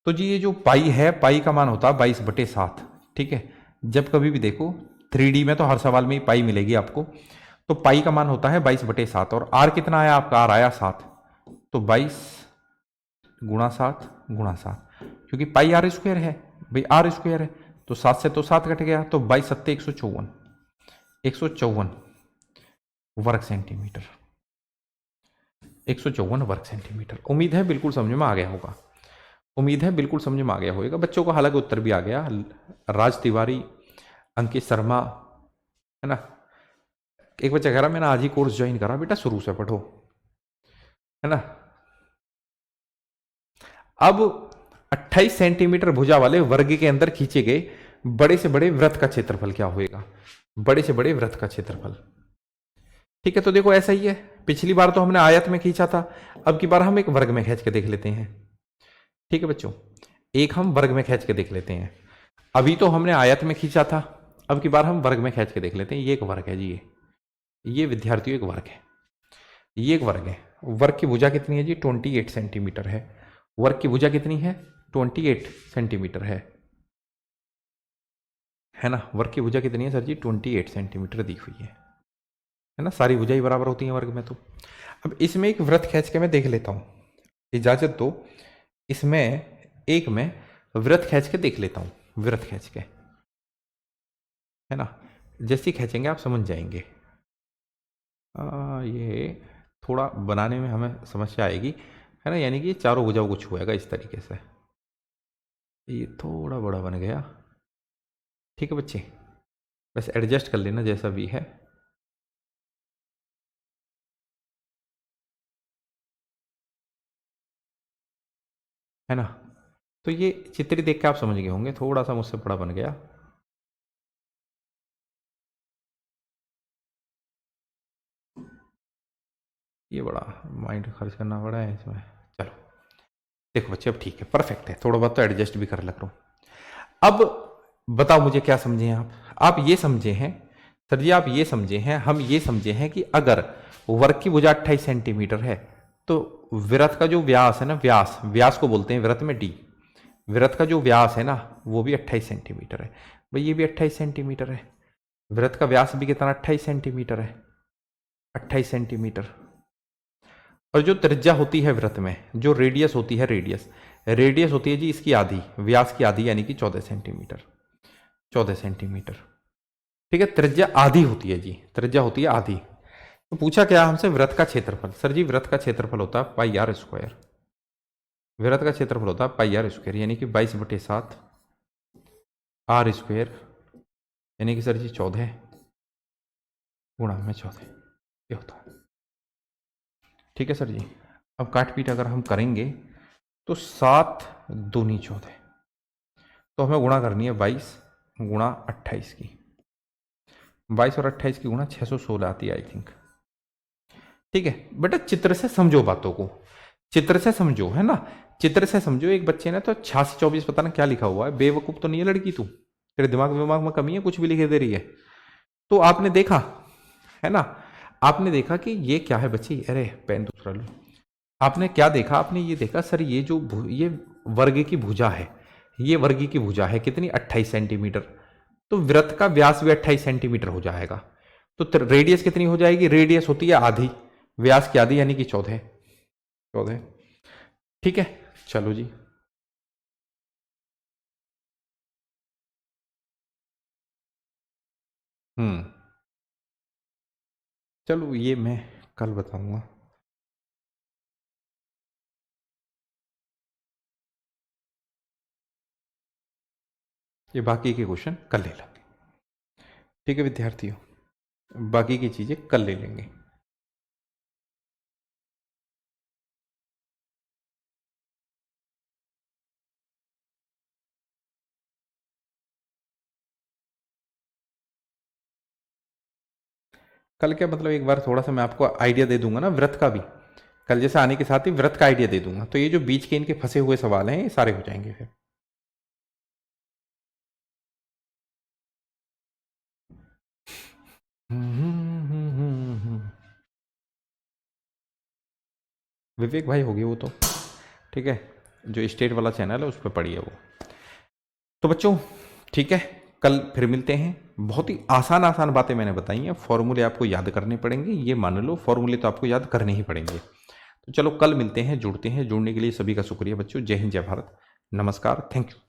तो जी ये जो पाई है, पाई का मान होता है 22/7, ठीक है। जब कभी भी देखो 3D में तो हर सवाल में ही पाई मिलेगी आपको, तो पाई का मान होता है 22/7, और आर कितना आया आपका, आर आया 7, तो 22 गुणा 7 गुणा 7, क्योंकि पाई आर स्क्वायर है भाई, आर स्क्वायर है, तो 7 से तो 7 कट गया, तो 22 सत्ते 154, 154 वर्ग सेंटीमीटर, 154 वर्ग सेंटीमीटर। उम्मीद है बिल्कुल समझ में आ गया होगा, उम्मीद है बिल्कुल समझ में आ गया होगा बच्चों को, हालांकि उत्तर भी आ गया। राज तिवारी, अंकित शर्मा, है ना। एक बच्चा कह रहा मैंने आज ही कोर्स ज्वाइन करा, बेटा शुरू से पढ़ो, है ना। अब 28 सेंटीमीटर भुजा वाले वर्ग के अंदर खींचे गए बड़े से बड़े वृत्त का क्षेत्रफल क्या होएगा, बड़े से बड़े वृत्त का क्षेत्रफल, ठीक है। तो देखो ऐसा ही है, पिछली बार तो हमने आयत में खींचा था, अब की बार हम एक वर्ग में खींच के देख लेते हैं, ठीक है बच्चों, एक हम वर्ग में खींच के देख लेते हैं। अभी तो हमने आयत में खींचा था, अब की बार हम वर्ग में खींच के देख लेते हैं। ये एक वर्ग है जी, ये विद्यार्थियों एक वर्ग है, ये एक वर्ग है। वर्ग की भुजा कितनी है जी, 28 सेंटीमीटर है, वर्ग की भुजा कितनी है 28 सेंटीमीटर है ना। वर्ग की भुजा कितनी है सर जी, 28 सेंटीमीटर दी हुई है ना, सारी भुजा ही बराबर होती है वर्ग में। तो अब इसमें एक वृत्त खींच के मैं देख लेता हूं, इजाजत दो, इसमें एक में वृत्त खींच के देख लेता हूं, वृत्त खींच के, है ना। जैसे खींचेंगे आप समझ जाएंगे। ये थोड़ा बनाने में हमें समस्या आएगी, है ना, यानी कि चारों भुजाओं को छुएगा इस तरीके से, ये थोड़ा बड़ा बन गया, ठीक है बच्चे, बस एडजस्ट कर लेना जैसा भी है ना। तो ये चित्र देख के आप समझ गए होंगे, थोड़ा सा मुझसे बड़ा बन गया, ये बड़ा माइंड खर्च करना पड़ा है इसमें। चलो देखो बच्चे अब ठीक है, परफेक्ट है, थोड़ा बहुत तो एडजस्ट भी कर लग रहा हूं। अब बताओ मुझे क्या समझे आप ये समझे हैं सर जी, आप ये समझे हैं, हम ये समझे हैं कि अगर वर्ग की भुजा 28 सेंटीमीटर है तो वृत्त का जो व्यास है ना, व्यास, व्यास को बोलते हैं वृत्त में डी, वृत्त का जो व्यास है ना वो भी 28 सेंटीमीटर है भाई, ये भी 28 सेंटीमीटर है, वृत्त का व्यास भी कितना 28 सेंटीमीटर है, 28 सेंटीमीटर। और जो त्रिज्या होती है वृत्त में, जो रेडियस होती है, रेडियस, रेडियस होती है जी इसकी आधी, व्यास की आधी, यानी कि 14 सेंटीमीटर, 14 सेंटीमीटर, ठीक है। त्रिज्या आधी होती है जी, त्रिज्या होती है आधी। तो पूछा क्या हमसे, वृत्त का क्षेत्रफल, सर जी वृत्त का क्षेत्रफल होता है पाई आर स्क्वायर, वृत्त का क्षेत्रफल होता है पाई आर स्क्वायर, यानी कि 22/7 आर स्क्वायर, यानी कि सर जी 14 गुणा में 14 ये होता है। ठीक है सर जी। अब काट पीट अगर हम करेंगे तो 7 दूनी 14, तो हमें गुणा करनी है 22 गुणा 28 की। 22 और 28 की गुणा 616 आती है आई थिंक। ठीक है बेटा, चित्र से समझो बातों को, चित्र से समझो, है ना, चित्र से समझो। एक बच्चे ने तो 8624 पता ना क्या लिखा हुआ है, बेवकूफ तो नहीं है लड़की तू, तेरे दिमाग दिमाग में कमी है, कुछ भी लिखे दे रही है। तो आपने देखा है ना, आपने देखा कि ये क्या है बच्ची, अरे पेन दूसरा लो। आपने क्या देखा, आपने ये देखा सर ये जो ये वर्ग की भुजा है, ये वर्ग की भुजा है कितनी 28 सेंटीमीटर, तो वृत्त का व्यास भी 28 सेंटीमीटर हो जाएगा। तो रेडियस कितनी हो जाएगी, रेडियस होती है आधी, व्यास की आधी यानी कि 14। ठीक है चलो जी। चलो ये मैं कल बताऊंगा। ये बाकी के क्वेश्चन कल ले लेंगे। ठीक है विद्यार्थियों, बाकी की चीजें कल ले लेंगे। कल क्या मतलब, एक बार थोड़ा सा मैं आपको आइडिया दे दूंगा ना व्रत का भी, कल जैसे आने के साथ ही व्रत का आइडिया दे दूंगा, तो ये जो बीच के इनके फंसे हुए सवाल हैं ये सारे हो जाएंगे फिर। विवेक भाई होगी वो तो, ठीक है, जो स्टेट वाला चैनल है उस पर पड़ी है वो। तो बच्चों ठीक है, कल फिर मिलते हैं। बहुत ही आसान आसान बातें मैंने बताई हैं, फॉर्मूले आपको याद करने पड़ेंगे, ये मान लो फॉर्मूले तो आपको याद करने ही पड़ेंगे। तो चलो कल मिलते हैं, जुड़ते हैं, जुड़ने के लिए सभी का शुक्रिया बच्चों। जय हिंद जय भारत, नमस्कार, थैंक यू।